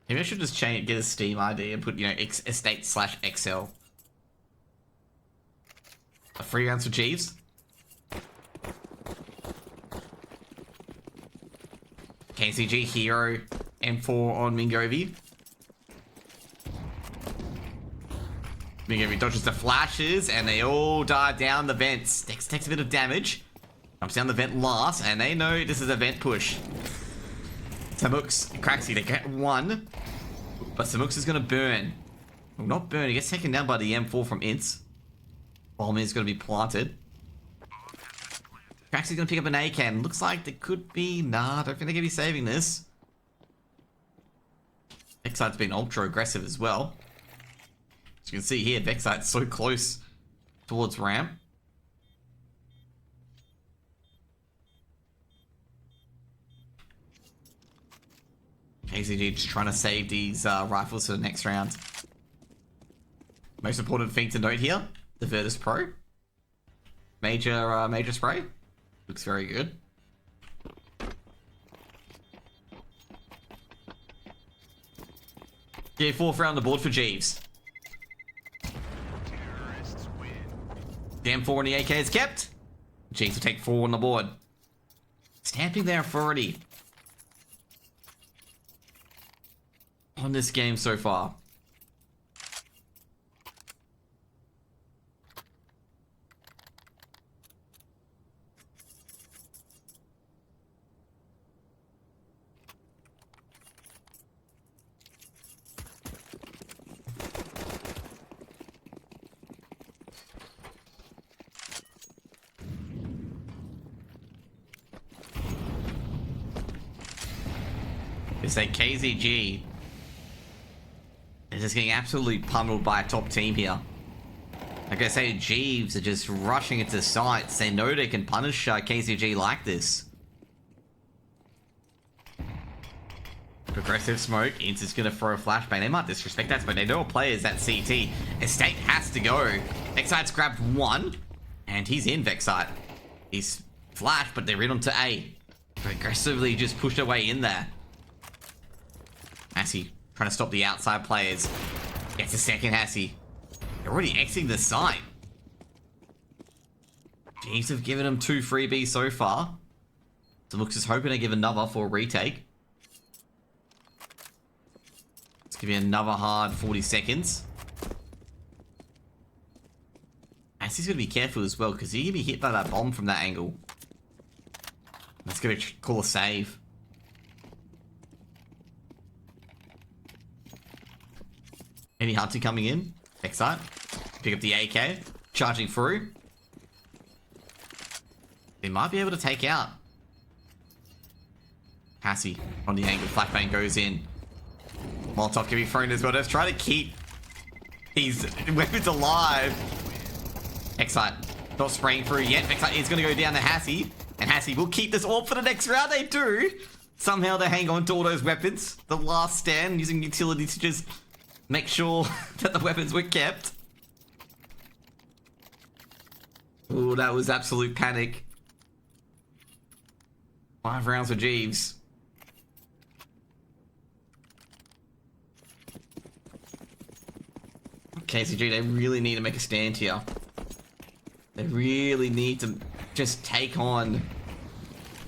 Maybe I should just get a Steam ID and put, you know, estate/XL. A free round for Jeeves. KZG Hero M4 on Mingovi. Mingovi dodges the flashes and they all dive down the vents. Dex takes a bit of damage. Comes down the vent last and they know this is a vent push. Samux and Craxy, they get one. But Samux is going to burn. Well, not burn, he gets taken down by the M4 from Ince. Bomb is going to be planted. Craxy's going to pick up an A-cam. Looks like there could be... Nah, I don't think they're going to be saving this. Vexite's been ultra aggressive as well. As you can see here, Vexite's so close towards ramp. KZG just trying to save these rifles for the next round. Most important thing to note here, the Virtus Pro. Major spray. Looks very good. Yeah, fourth round on the board for Jeeves. The M4 and the AK is kept. Jeeves will take 4 on the board. Stamping their authority on this game so far. It's like KZG is just getting absolutely pummeled by a top team here. Like I say, Jeeves are just rushing into sites. They know they can punish KZG like this. Progressive smoke. Ince is going to throw a flashbang. They might disrespect that, but they know a player's at CT. Estate has to go. Vexite's grabbed one, and he's in Vexite. He's flashed, but they're in onto A. Aggressively just pushed her way in there. Hassie trying to stop the outside players. Gets a second Hassie. They're already exiting the site. Jeeves have given him 2 freebies so far. So looks is hoping to give another for a retake. Let's give you another hard 40 seconds. Hassie's gonna be careful as well because he can be hit by that bomb from that angle. Let's go call a save. Any hunting coming in? Excite. Pick up the AK. Charging through. They might be able to take out Hassie on the angle. Flashbang goes in. Molotov can be thrown as well. Just try to keep these weapons alive. Excite. Not spraying through yet. Excite is going to go down to Hassie. And Hassie will keep this all for the next round. They do. Somehow they hang on to all those weapons. The last stand using utility to just make sure that the weapons were kept. Oh, that was absolute panic. 5 rounds for Jeeves. KZG, they really need to make a stand here. They really need to just take on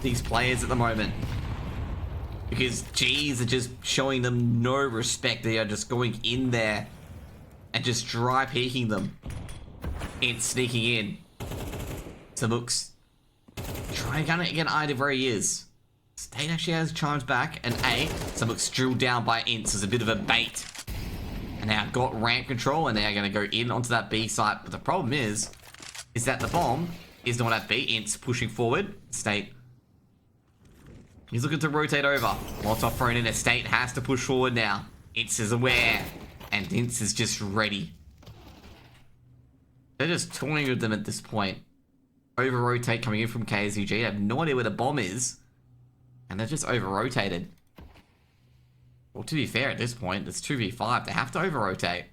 these players at the moment. Because Jeeves are just showing them no respect. They are just going in there and just dry peeking them. And sneaking in. So looks trying to get an idea of where he is. State actually has chimes back, and so looks drilled down by Ints as a bit of a bait. And now got ramp control, and they are going to go in onto that B site. But the problem is that the bomb is not at B. Ints pushing forward. State. He's looking to rotate over. Molotov thrown in. State has to push forward now. Ints is aware, and Ints is just ready. They're just toying with them at this point. Over rotate coming in from KZG. I have no idea where the bomb is. And they're just over rotated. Well, to be fair at this point, it's 2v5. They have to over rotate.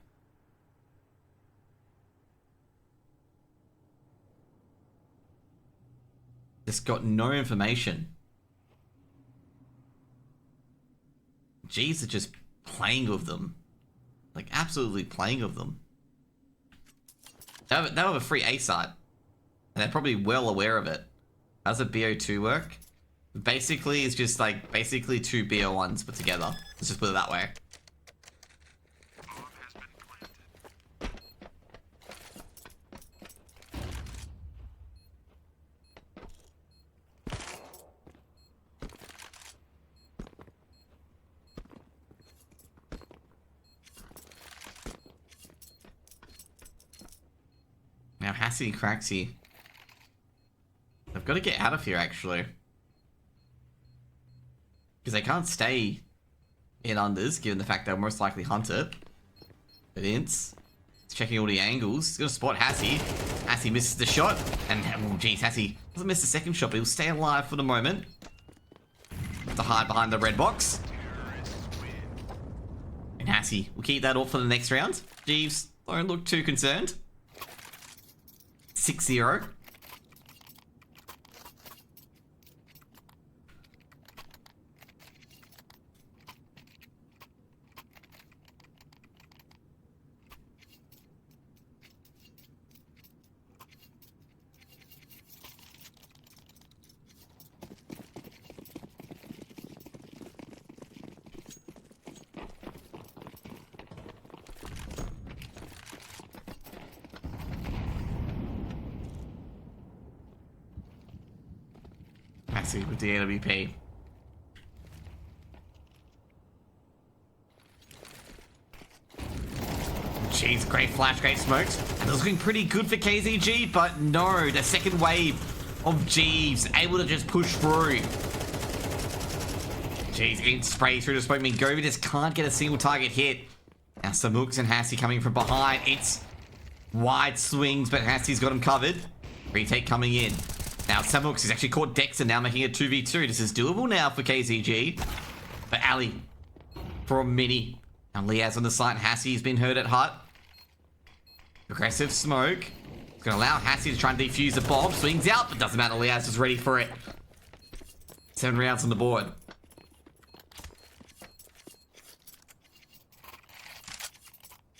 Just got no information. Jeeves are just playing with them. Like, absolutely playing with them. They have a free A site. And they're probably well aware of it. How does a BO2 work? Basically, it's just like, basically 2 BO1s put together. Let's just put it that way. Now, Hassie and Craxy. I've got to get out of here, actually. Because they can't stay in unders, given the fact they'll most likely hunt it. But Ints is checking all the angles. He's going to spot Hassie. Hassie misses the shot. And, oh, geez, Hassie doesn't miss the second shot, but he'll stay alive for the moment. Have to hide behind the red box. And Hassie will keep that all for the next round. Jeeves, don't look too concerned. 6-0. With the AWP. Jeez, great flash, great smokes. And it's looking pretty good for KZG, but no, the second wave of Jeeves able to just push through. Jeez, it sprays through the smoke. Govi just can't get a single target hit. Now Samooks and Hassie coming from behind. It's wide swings, but Hassie's got him covered. Retake coming in. Now, Samooks has actually caught Dexter now, making it 2v2. This is doable now for KZG. But Ali for a mini. And Liaz on the side. Hassie's been hurt at hut. Aggressive smoke. It's going to allow Hassie to try and defuse the bomb. Swings out, but doesn't matter. Liaz is ready for it. 7 rounds on the board.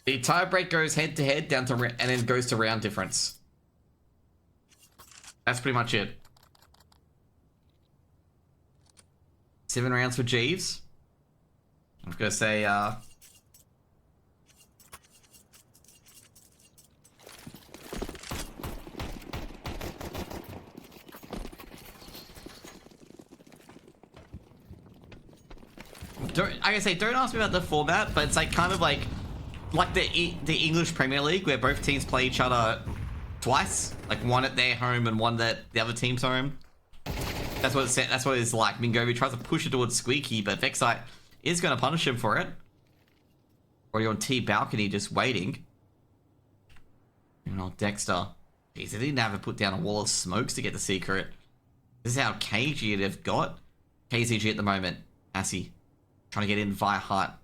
The tiebreak goes head to head down to and then goes to round difference. That's pretty much it. 7 rounds for Jeeves. I'm gonna say don't ask me about the format, but it's like kind of like the English Premier League where both teams play each other twice, like one at their home and one at the other team's home. That's what it's like. Mingovi tries to push it towards Squeaky, but Vexite is going to punish him for it. Or you're on T balcony just waiting. And on Dexter. Jeez, they didn't have to put down a wall of smokes to get the secret. This is how KG they've got. KZG at the moment. Assy. Trying to get in via Hut.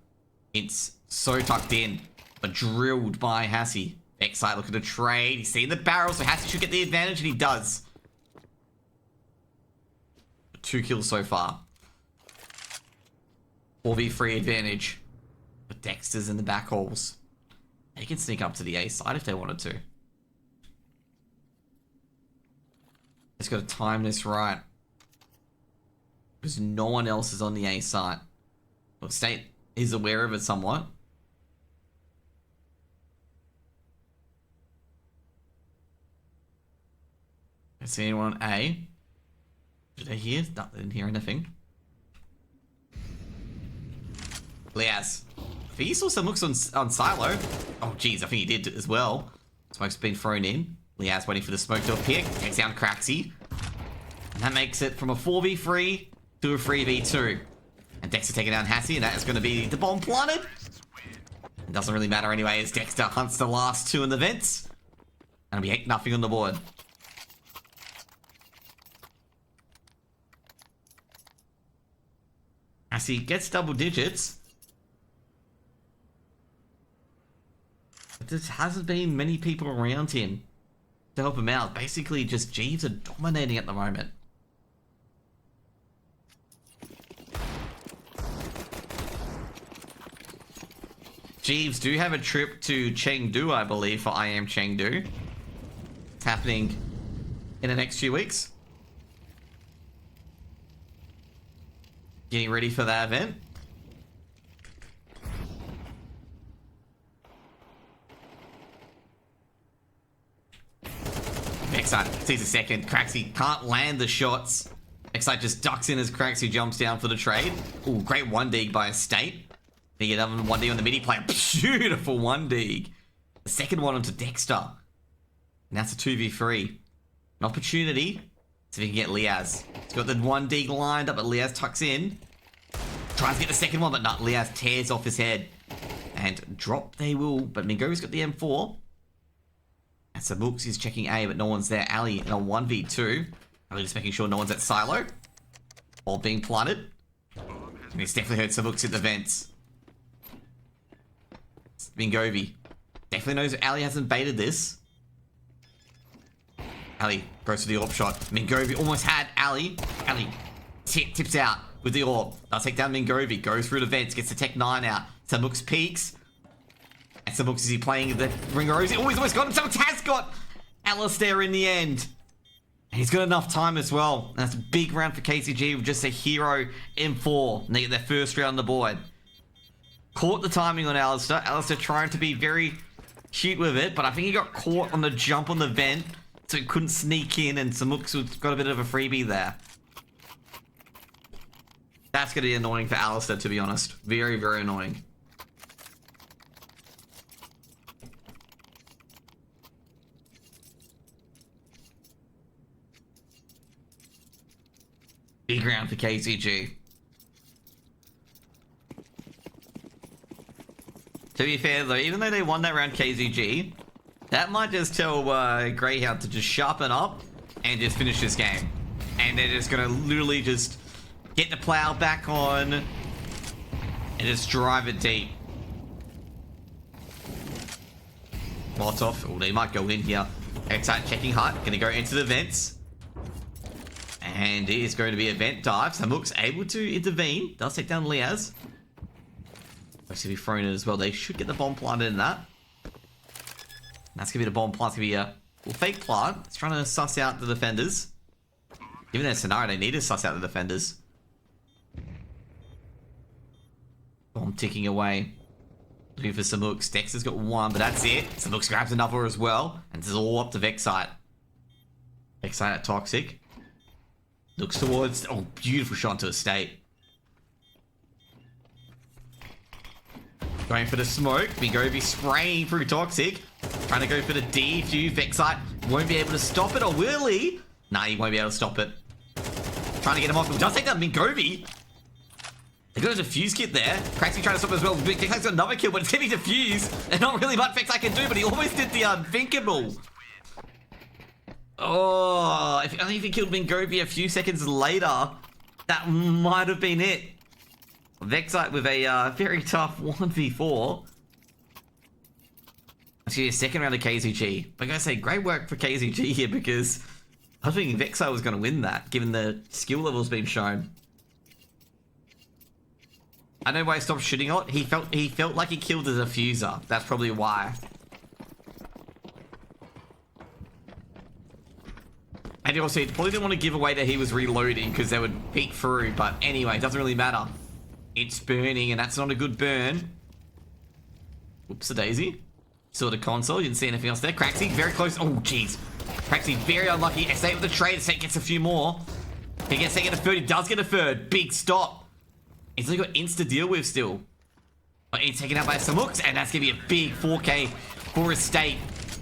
It's so tucked in. But drilled by Hassy. Vexite looking to trade. He's seeing the barrel, so Hassy should get the advantage, and he does. 2 kills so far. 4v3 advantage. But Dexter's in the back halls. They can sneak up to the A side if they wanted to. Just got to time this right. Because no one else is on the A side. Well, State is aware of it somewhat. I see anyone on A. Did I hear? No, I didn't hear anything. Liaz. I think he saw some looks on Silo. Oh, geez, I think he did as well. Smoke's been thrown in. Liaz waiting for the smoke to appear. Takes down Craxy. And that makes it from a 4v3 to a 3v2. And Dexter taking down Hassy, and that is going to be the bomb planted. It doesn't really matter anyway, as Dexter hunts the last 2 in the vents. And it'll be 8-0 on the board. Hassy gets double digits. But there hasn't been many people around him to help him out. Basically, just Jeeves are dominating at the moment. Jeeves do have a trip to Chengdu, I believe, for I Am Chengdu. It's happening in the next few weeks. Getting ready for that event. Vexite sees a second. Craxy can't land the shots. Vexite just ducks in as Craxy jumps down for the trade. Ooh, great 1-dig by Estate. They get another 1-dig on the midi play. Beautiful 1-dig. The second one onto Dexter. And that's a 2v3. An opportunity. See if he can get Liaz. He's got the 1-dig lined up, but Liaz tucks in. Tries to get the second one, but not. Liaz tears off his head. And drop they will, but Mingo's got the M4. And Samooks is checking A, but no one's there. Ali in a 1v2. Ali just making sure no one's at Silo. All being planted. And he's definitely heard Samooks hit the vents. Mingovi definitely knows Ali hasn't baited this. Ali goes for the AWP shot. Mingovi almost had Ali. Ali tips out with the AWP. They'll take down Mingovi. Goes through the vents. Gets the Tech 9 out. Samooks peeks. And Samooks is he playing the Ring Rose. Oh, he's almost got him. Samooks has got Alistair in the end. And he's got enough time as well. And that's a big round for KZG with just a hero M4. And they get their first round on the board. Caught the timing on Alistair. Alistair trying to be very cute with it, but I think he got caught on the jump on the vent, so he couldn't sneak in, and Samooks got a bit of a freebie there. That's going to be annoying for Alistair, to be honest. Very, very annoying. Big round for KZG. To be fair though, even though they won that round KZG, that might just tell Grayhound to just sharpen up and just finish this game. And they're just gonna literally just get the plow back on and just drive it deep. Molotov, oh, they might go in here. Excite checking Hut, gonna go into the vents. And it is going to be a vent dive. So Mook's able to intervene. Does take down Liaz. Looks to be thrown in as well. They should get the bomb planted in that. That's going to be the bomb plant. It's going to be a fake plant. It's trying to suss out the defenders. Given their scenario, they need to suss out the defenders. Bomb ticking away. Looking for Samux. Dexter's got one, but that's it. Samux grabs another as well. And this is all up to Vexite. Vexite at Toxic. Looks towards... Oh, beautiful shot into Estate. Going for the smoke. Migobi spraying through Toxic. Trying to go for the defuse. Vexite won't be able to stop it, or will he? Nah, he won't be able to stop it. Trying to get him off. He does take down Migobi. They got a defuse kit there. Craxy trying to stop it as well. Vexite's got another kill, but it's getting defused. And not really much Vexite can do, but he almost did the unthinkable. Oh, if only if he killed Migobi a few seconds later, that might have been it. Vexite with a very tough 1v4. Actually, a second round of KZG. But I gotta say, great work for KZG here, because I was thinking Vexite was going to win that, given the skill levels being shown. I know why he stopped shooting it. He felt like he killed the diffuser. That's probably why. And also, he probably didn't want to give away that he was reloading, because they would peek through. But anyway, it doesn't really matter. It's burning, and that's not a good burn. Whoops-a-daisy. Saw the console, you didn't see anything else there. Craxy, very close. Oh, jeez. Craxy, very unlucky. Estate with the trade. Estate gets a few more. He gets second, a third. He does get a third. Big stop. He's only got Insta to deal with still. But he's taken out by Samux, and that's going to be a big 4K for Estate.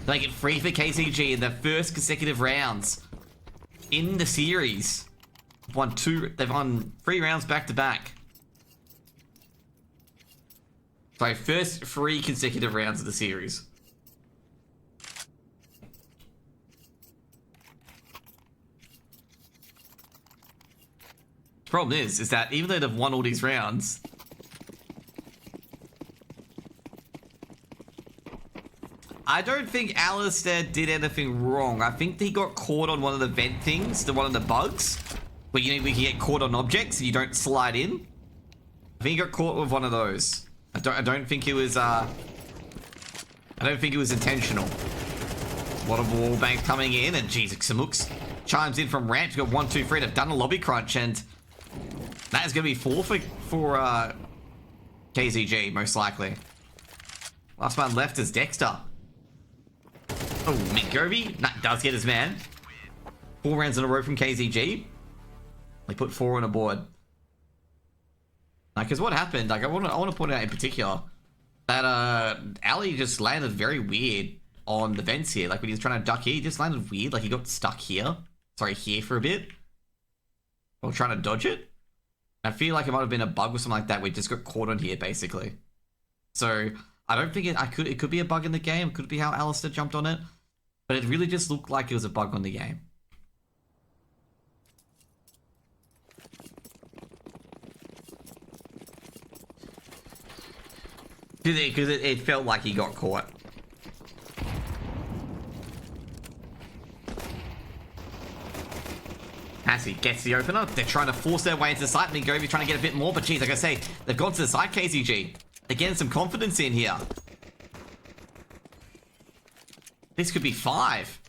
They get free for KZG in their first consecutive rounds in the series. They've won 3 rounds back-to-back. So, first 3 consecutive rounds of the series. The problem is that even though they've won all these rounds, I don't think Alistair did anything wrong. I think he got caught on one of the vent things, one of the bugs, where you know we can get caught on objects and you don't slide in. I think he got caught with one of those. I don't think it was intentional. A lot of wall bangs coming in, and geez, Samux chimes in from ramp. He's got 1, 2, 3. They've done a lobby crunch, and that is going to be 4 for KZG, most likely. Last one left is Dexter. Oh, Migobi. That does get his man. 4 rounds in a row from KZG. They put 4 on a board. Because what happened, like I want to point out in particular, that Ali just landed very weird on the vents here. Like when he was trying to duck here, he just landed weird. Like he got stuck here. Sorry, here for a bit. Or trying to dodge it. I feel like it might have been a bug or something like that. We just got caught on here, basically. So I don't think it could be a bug in the game. It could be how Alistair jumped on it. But it really just looked like it was a bug on the game. Because it felt like he got caught. As he gets the opener, they're trying to force their way into the site. Migobi trying to get a bit more, but geez, like I say, they've gone to the side, KZG. They're getting some confidence in here. This could be 5.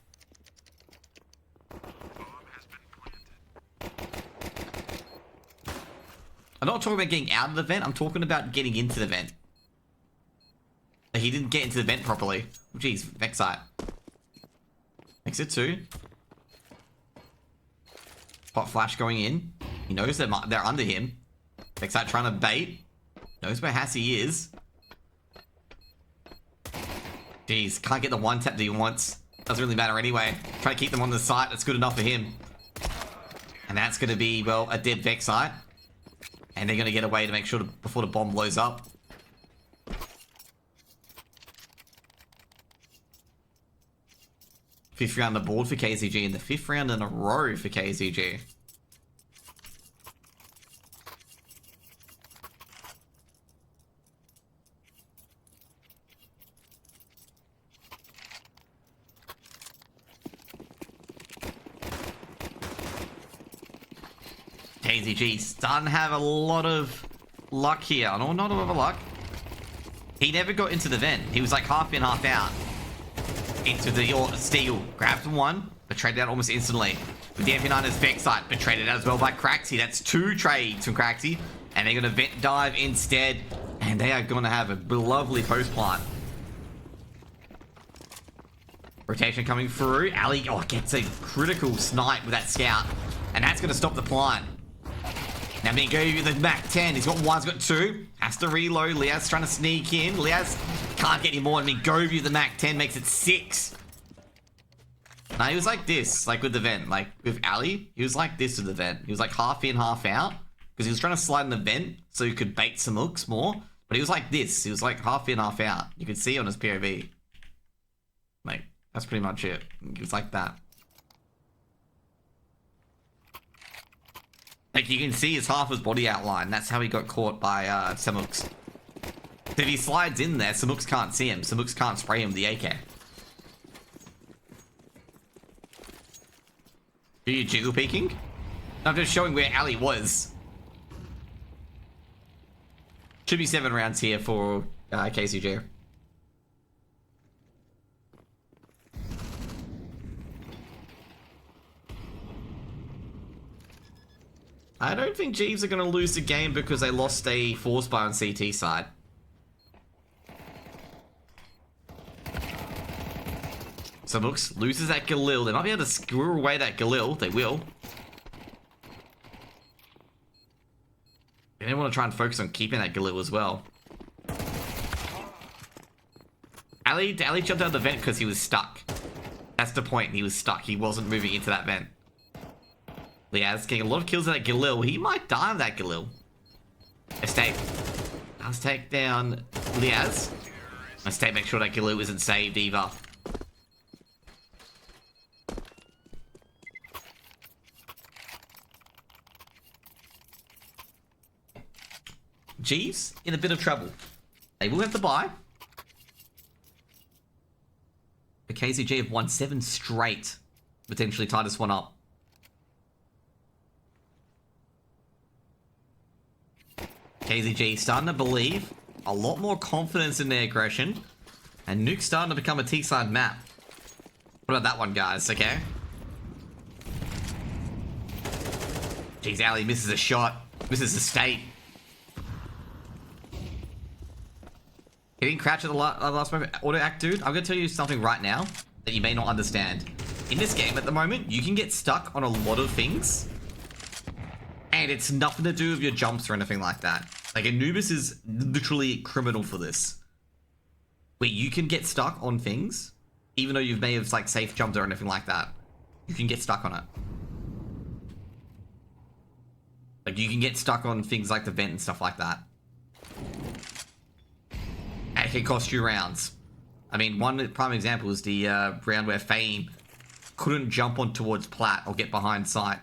I'm not talking about getting out of the vent, I'm talking about getting into the vent. He didn't get into the vent properly. Oh, jeez, Vexite. Exit 2. Hot flash going in. He knows they're under him. Vexite trying to bait. Knows where Hassie is. Jeez, can't get the one tap that he wants. Doesn't really matter anyway. Try to keep them on the site. That's good enough for him. And that's going to be, well, a dead Vexite. And they're going to get away to make sure before the bomb blows up. 5th round on the board for KZG, and the 5th round in a row for KZG. KZG starting to have a lot of luck here. No, not a lot of luck. He never got into the vent. He was like half in, half out. Into the steel. Grabs one, but traded out almost instantly. With the MP9's Vex site, but traded out as well by Craxy. That's 2 trades from Craxy. And they're going to vent dive instead. And they are going to have a lovely post plant. Rotation coming through. Ali, gets a critical snipe with that scout. And that's going to stop the plant. Now, me go with the Mac 10. He's got 1, he's got 2. Has to reload. Liaz trying to sneak in. Liaz can't get any more. And me go with the Mac 10 makes it 6. Now, he was like this, like with the vent. Like with Ali, he was like this with the vent. He was like half in, half out. Because he was trying to slide in the vent so he could bait some hooks more. But he was like this. He was like half in, half out. You could see on his POV. Like, that's pretty much it. He was like that. Like, you can see his half his body outline. That's how he got caught by Samux. If he slides in there, Samux can't see him. Samux can't spray him with the AK. Are you jiggle peeking? I'm just showing where Ali was. Should be 7 rounds here for KZG. I don't think Jeeves are going to lose the game because they lost a force buy on CT side. So looks loses that Galil. They might be able to squirrel away that Galil. They will. They want to try and focus on keeping that Galil as well. Ali jumped out of the vent because he was stuck. That's the point. He was stuck. He wasn't moving into that vent. Liaz getting a lot of kills on that Galil. He might die on that Galil. Estate. Let's take down Liaz. Estate, make sure that Galil isn't saved either. Jeeves in a bit of trouble. They will have to buy. The KZG have won 7 straight. Potentially tie this one up. KZG starting to believe. A lot more confidence in their aggression. And Nuke's starting to become a T-side map. What about that one, guys? Okay. Jeez, Ali misses a shot. Misses a state. Hitting crouch at the last moment. Auto act, dude. I'm going to tell you something right now that you may not understand. In this game at the moment, you can get stuck on a lot of things. And it's nothing to do with your jumps or anything like that. Like, Anubis is literally criminal for this. Where you can get stuck on things, even though you may have, like, safe jumped or anything like that. You can get stuck on it. Like, you can get stuck on things like the vent and stuff like that. And it can cost you rounds. I mean, one prime example is the round where Fame couldn't jump on towards Plat or get behind sight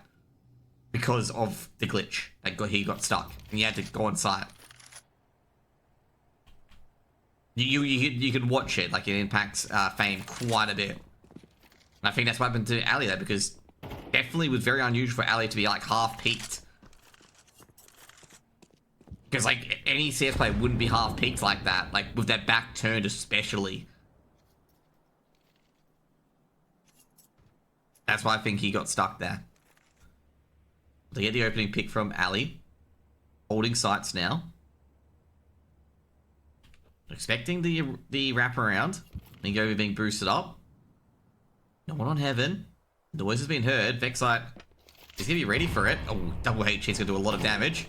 because of the glitch. He got stuck and you had to go on site. You can watch it, like it impacts Fame quite a bit. And I think that's what happened to Ali there, because definitely was very unusual for Ali to be like half peaked. Because like any CS player wouldn't be half peaked like that, like with their back turned especially. That's why I think he got stuck there. They get the opening pick from Ali. Holding sights now. Expecting the wraparound. Mingo being boosted up. No one on heaven. Noise has been heard. Vexite is going to be ready for it. Oh, double H is going to do a lot of damage.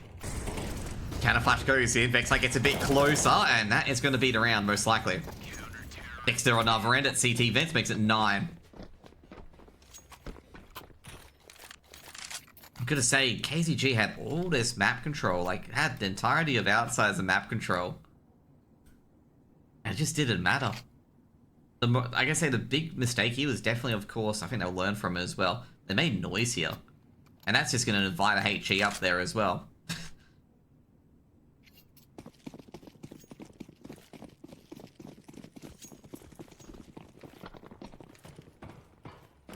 Counter flash goes in. Vexite gets a bit closer, and that is going to beat around most likely. Dexter on the other end at CT Vents makes it 9. I'm gonna say KZG had all this map control, like had the entirety of outside as a map control, and it just didn't matter. I guess say the big mistake here was definitely, of course, I think they'll learn from it as well. They made noise here, and that's just gonna invite a HE up there as well.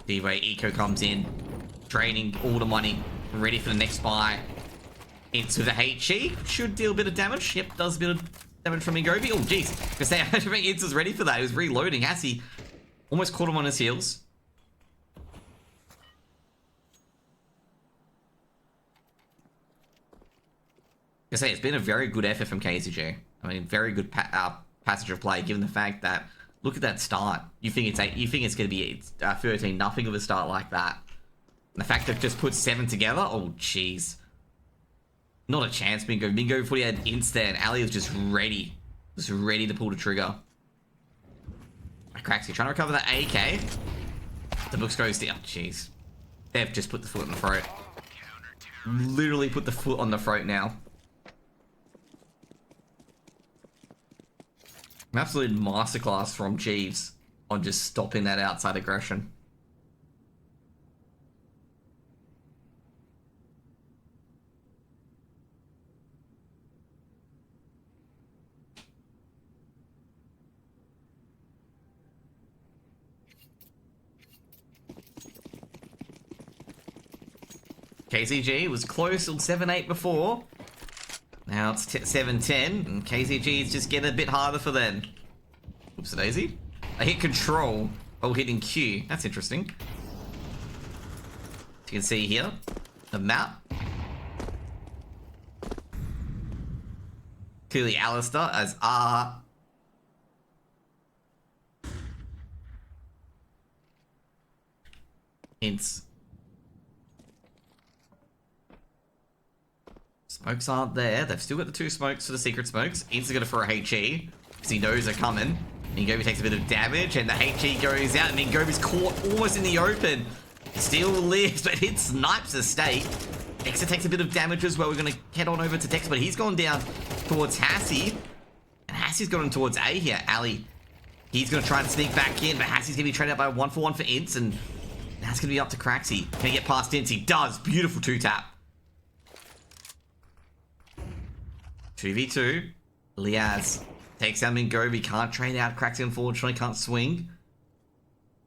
D-Way Eco comes in, draining all the money, ready for the next buy. Ints with a HE. Should deal a bit of damage. Yep, does a bit of damage from Ingovi. Oh, jeez. Because they I don't think Ints was ready for that. He was reloading. Hassie almost caught him on his heels. I say it's been a very good effort from KZG. I mean, very good passage of play, given the fact that look at that start. You think it's going to be 13 nothing of a start like that. And the fact that just put 7 together. Oh, jeez. Not a chance, Mingo. Mingo thought he had ints there, and Ali was just ready to pull the trigger. Craxy trying to recover that AK. The books goes down. Jeez, they've just put the foot on the throat. Literally put the foot on the throat now. An absolute masterclass from Jeeves on just stopping that outside aggression. KZG was close on 7-8 before. Now it's 7-10, and KZG is just getting a bit harder for them. Oops, daisy. I hit control while hitting Q. That's interesting. As you can see here, the map. Clearly Alistair as R. Hints. Smokes aren't there. They've still got the 2 smokes for the secret smokes. Ints are going to throw a HE because he knows they're coming. Mingovi takes a bit of damage and the HE goes out. Mingovi's caught almost in the open. He still lives, but it snipes the state. Dexter takes a bit of damage as well. We're going to head on over to Dex, but he's gone down towards Hassie. And Hassie's gone towards A here. Ali, he's going to try and sneak back in, but Hassie's going to be traded out by 1-for-1 for Ints, and that's going to be up to Craxy. Can he get past Ints? He does. Beautiful 2-tap. 2v2. Liaz takes out Mingovi. Can't trade out. Craxy, unfortunately, can't swing.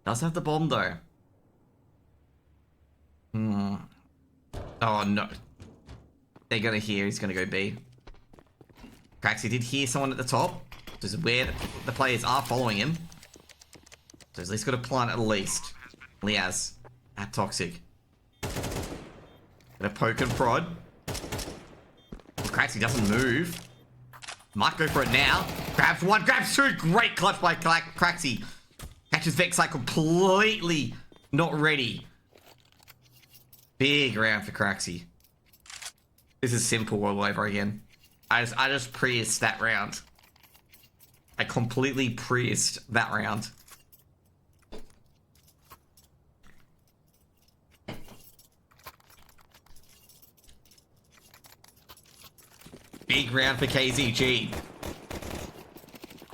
Does have the bomb, though. Oh, no. They're going to hear. He's going to go B. Craxy did hear someone at the top. This is where the players are following him. So he's at least got a plant at least. Liaz at Toxic. Got a poke and prod. Craxy doesn't move. Might go for it now. Grabs 1, grabs 2. Great clutch by Craxy. Catches Vexite completely not ready. Big round for Craxy. This is simple all over again. I just pre-iced that round. I completely pre-iced that round. Big round for KZG.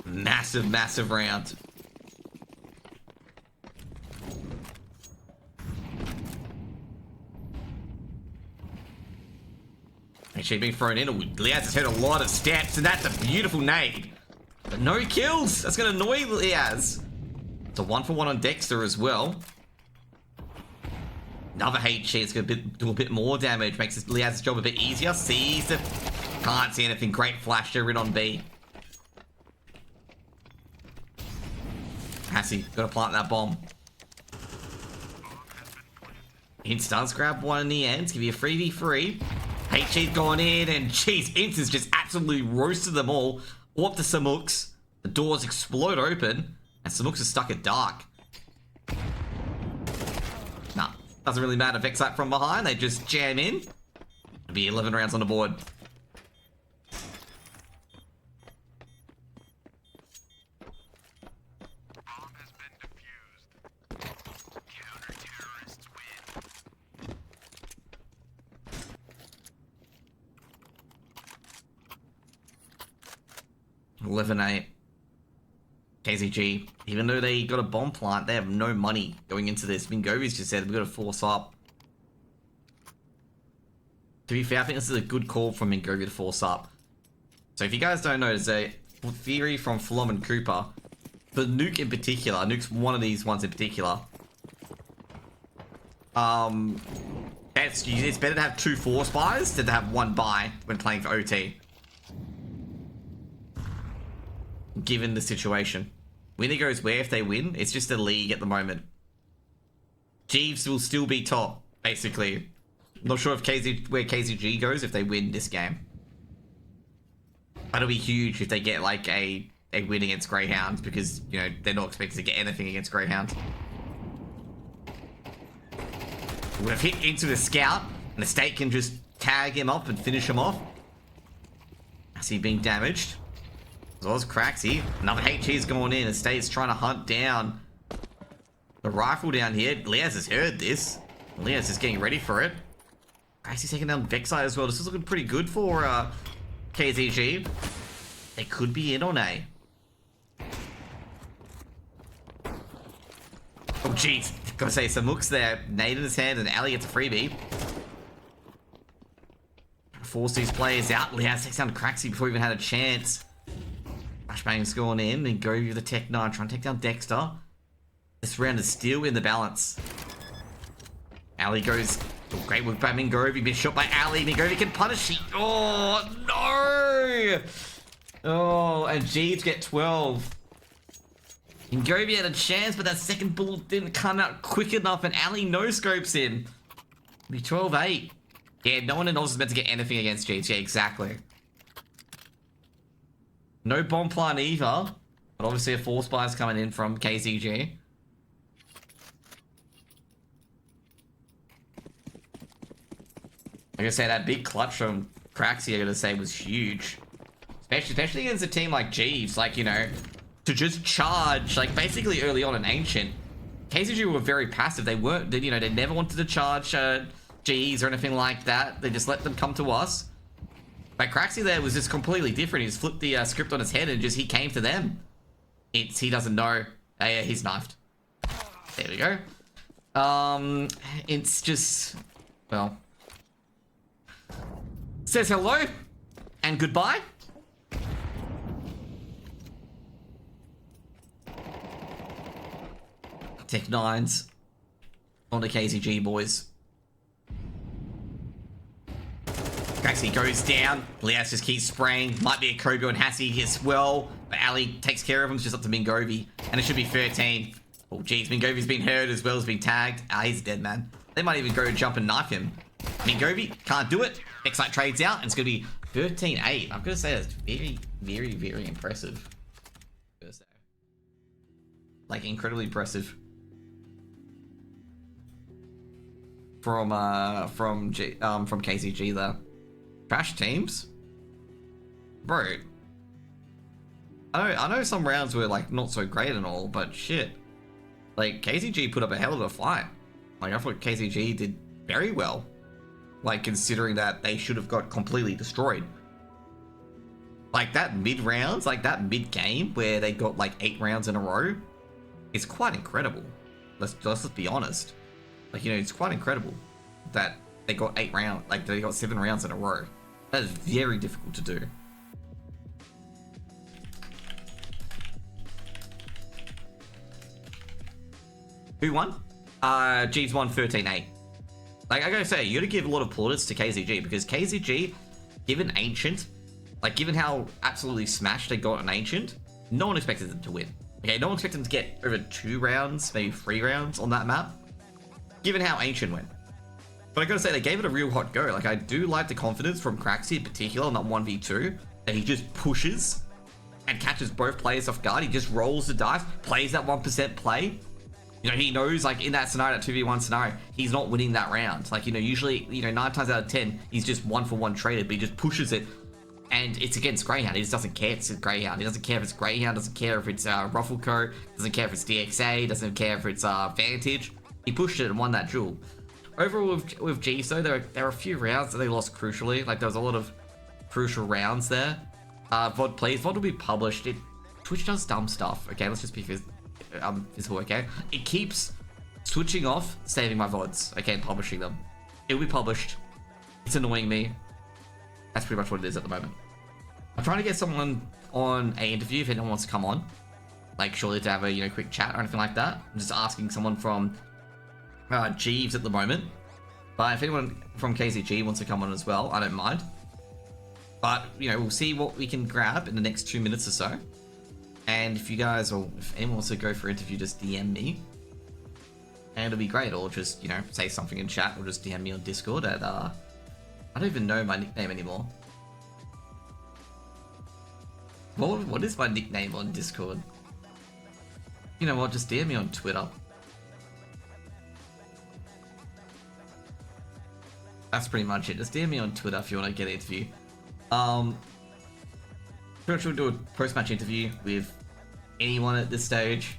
Massive, massive round. Actually being thrown in. Liaz has heard a lot of steps, and that's a beautiful nade. But no kills. That's going to annoy Liaz. It's a 1-for-1 on Dexter as well. Another HE. It's going to do a bit more damage. Makes Liaz's job a bit easier. Sees the... Can't see anything. Great flash to rid on B. Hassie, got to plant that bomb. Ints does grab 1 in the end. Give you a 3v3. HE's gone in, and jeez, Ints has just absolutely roasted them all. Up to Samux. The doors explode open, and Samux is stuck at dark. Nah, doesn't really matter. Vexite from behind. They just jam in. It'll be 11 rounds on the board. Bomb has been defused. Counter-terrorists win. 11-8. KZG, even though they got a bomb plant, they have no money going into this. Mingovi's just said, we've got to force up. To be fair, I think this is a good call from Mingovi to force up. So if you guys don't know, there's a theory from Flom and Cooper. For Nuke in particular, Nuke's one of these ones in particular. That Yes, it's better to have 2 force buys than to have 1 buy when playing for OT. Given the situation. Winner goes where if they win? It's just a league at the moment. Jeeves will still be top, basically. Not sure if where KZG goes if they win this game. That'll be huge if they get like a win against Grayhound, because, you know, they're not expected to get anything against Grayhound. Would have hit into the scout, and the state can just tag him up and finish him off. I see being damaged. As well as Craxy. Another HE's going in. The state's trying to hunt down the rifle down here. Leaz has heard this. Leaz is getting ready for it. Craxy's taking down Vexite as well. This is looking pretty good for KZG. They could be in on A. Oh, jeez. Gotta say, some looks there. Nade in his hand, and Ali gets a freebie. Force these players out. Leaz takes down Craxy before he even had a chance. Flashbang's going in, and go with the Tech 9, trying to take down Dexter. This round is still in the balance. Ali goes, oh, great work by Mingovi, been shot by Ali. Mingovi can punish it. Oh, no! Oh, and Jeeves get 12. Mingovi had a chance, but that second bullet didn't come out quick enough, and Ali no-scopes him. It'll be 12-8. Yeah, no one else is meant to get anything against Jeeves. Yeah, exactly. No bomb plant either, but obviously a force buy is coming in from KZG. Like I say, that big clutch from Craxy, I gotta say, was huge. Especially against a team like Jeeves, like, you know, to just charge, like, basically early on in Ancient. KZG were very passive. They weren't, you know, they never wanted to charge Jeeves or anything like that. They just let them come to us. But Craxy there was just completely different. He just flipped the script on his head and just he came to them. He doesn't know. Yeah, he's knifed. There we go. It's just, well, says hello and goodbye. Tech 9s on the KZG boys. Craxy goes down. Leaz just keeps spraying. Might be a Kogo and Hassie as well. But Ali takes care of him. It's just up to Mingovi. And it should be 13. Oh, geez. Mingovi's been hurt as well as being tagged. Ah, he's dead, man. They might even go jump and knife him. Mingovi can't do it. Excite trades out. And it's going to be 13-8. I'm going to say that's very, very, very impressive. Like, incredibly impressive. From KZG there. Trash teams? Bro. I know some rounds were like not so great and all, but shit. Like KZG put up a hell of a fight. Like I thought KZG did very well. Like considering that they should have got completely destroyed. Like that mid-rounds, like that mid-game where they got like 8 rounds in a row is quite incredible. Let's be honest. Like, you know, it's quite incredible that they got 8 rounds, like they got 7 rounds in a row. That is very difficult to do. Who won? Jeeves won 13-8. Like, I gotta say, you gotta give a lot of plaudits to KZG, because KZG, given Ancient, like, given how absolutely smashed they got in Ancient, no one expected them to win. Okay, no one expected them to get over 2 rounds, maybe 3 rounds on that map, given how Ancient went. But I gotta say, they gave it a real hot go. Like, I do like the confidence from Craxy in particular on that 1v2, that he just pushes and catches both players off guard. He just rolls the dice, plays that 1% play. You know, he knows, like, in that scenario, that 2v1 scenario, he's not winning that round. Like, you know, usually, you know, 9 times out of 10, he's just 1-for-1 traded, but he just pushes it. And it's against Grayhound. He just doesn't care if it's Grayhound. He doesn't care if it's Grayhound, doesn't care if it's Ruffleco, doesn't care if it's DXA, doesn't care if it's Vantage. He pushed it and won that duel. Overall, with Jeeves, though, there are a few rounds that they lost crucially. Like, there was a lot of crucial rounds there. VOD, please. VOD will be published. Twitch does dumb stuff. Okay, let's just be physical, okay? It keeps switching off, saving my VODs, okay, and publishing them. It will be published. It's annoying me. That's pretty much what it is at the moment. I'm trying to get someone on an interview if anyone wants to come on. Like, surely to have a, you know, quick chat or anything like that. I'm just asking someone from Jeeves at the moment. But if anyone from KZG wants to come on as well, I don't mind. But, you know, we'll see what we can grab in the next 2 minutes or so. And if you guys, or if anyone wants to go for an interview, just DM me. And it'll be great. Or just, you know, say something in chat, or just DM me on Discord at, I don't even know my nickname anymore. What is my nickname on Discord? You know what, just DM me on Twitter. That's pretty much it. Just DM me on Twitter if you want to get an interview. Pretty much we'll do a post-match interview with anyone at this stage.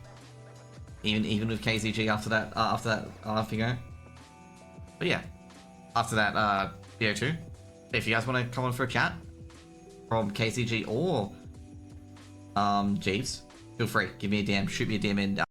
Even with KZG after that figure. But yeah, after that video too. If you guys want to come on for a chat from KZG or Jeeves, feel free. Give me a DM, shoot me a DM in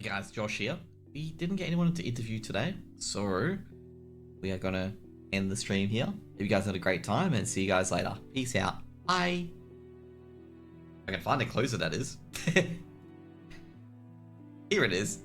guys, Josh here. We didn't get anyone to interview today, so we are gonna end the stream here. Hope you guys had a great time and see you guys later. Peace out. Bye. I can find a closer, that is. Here it is.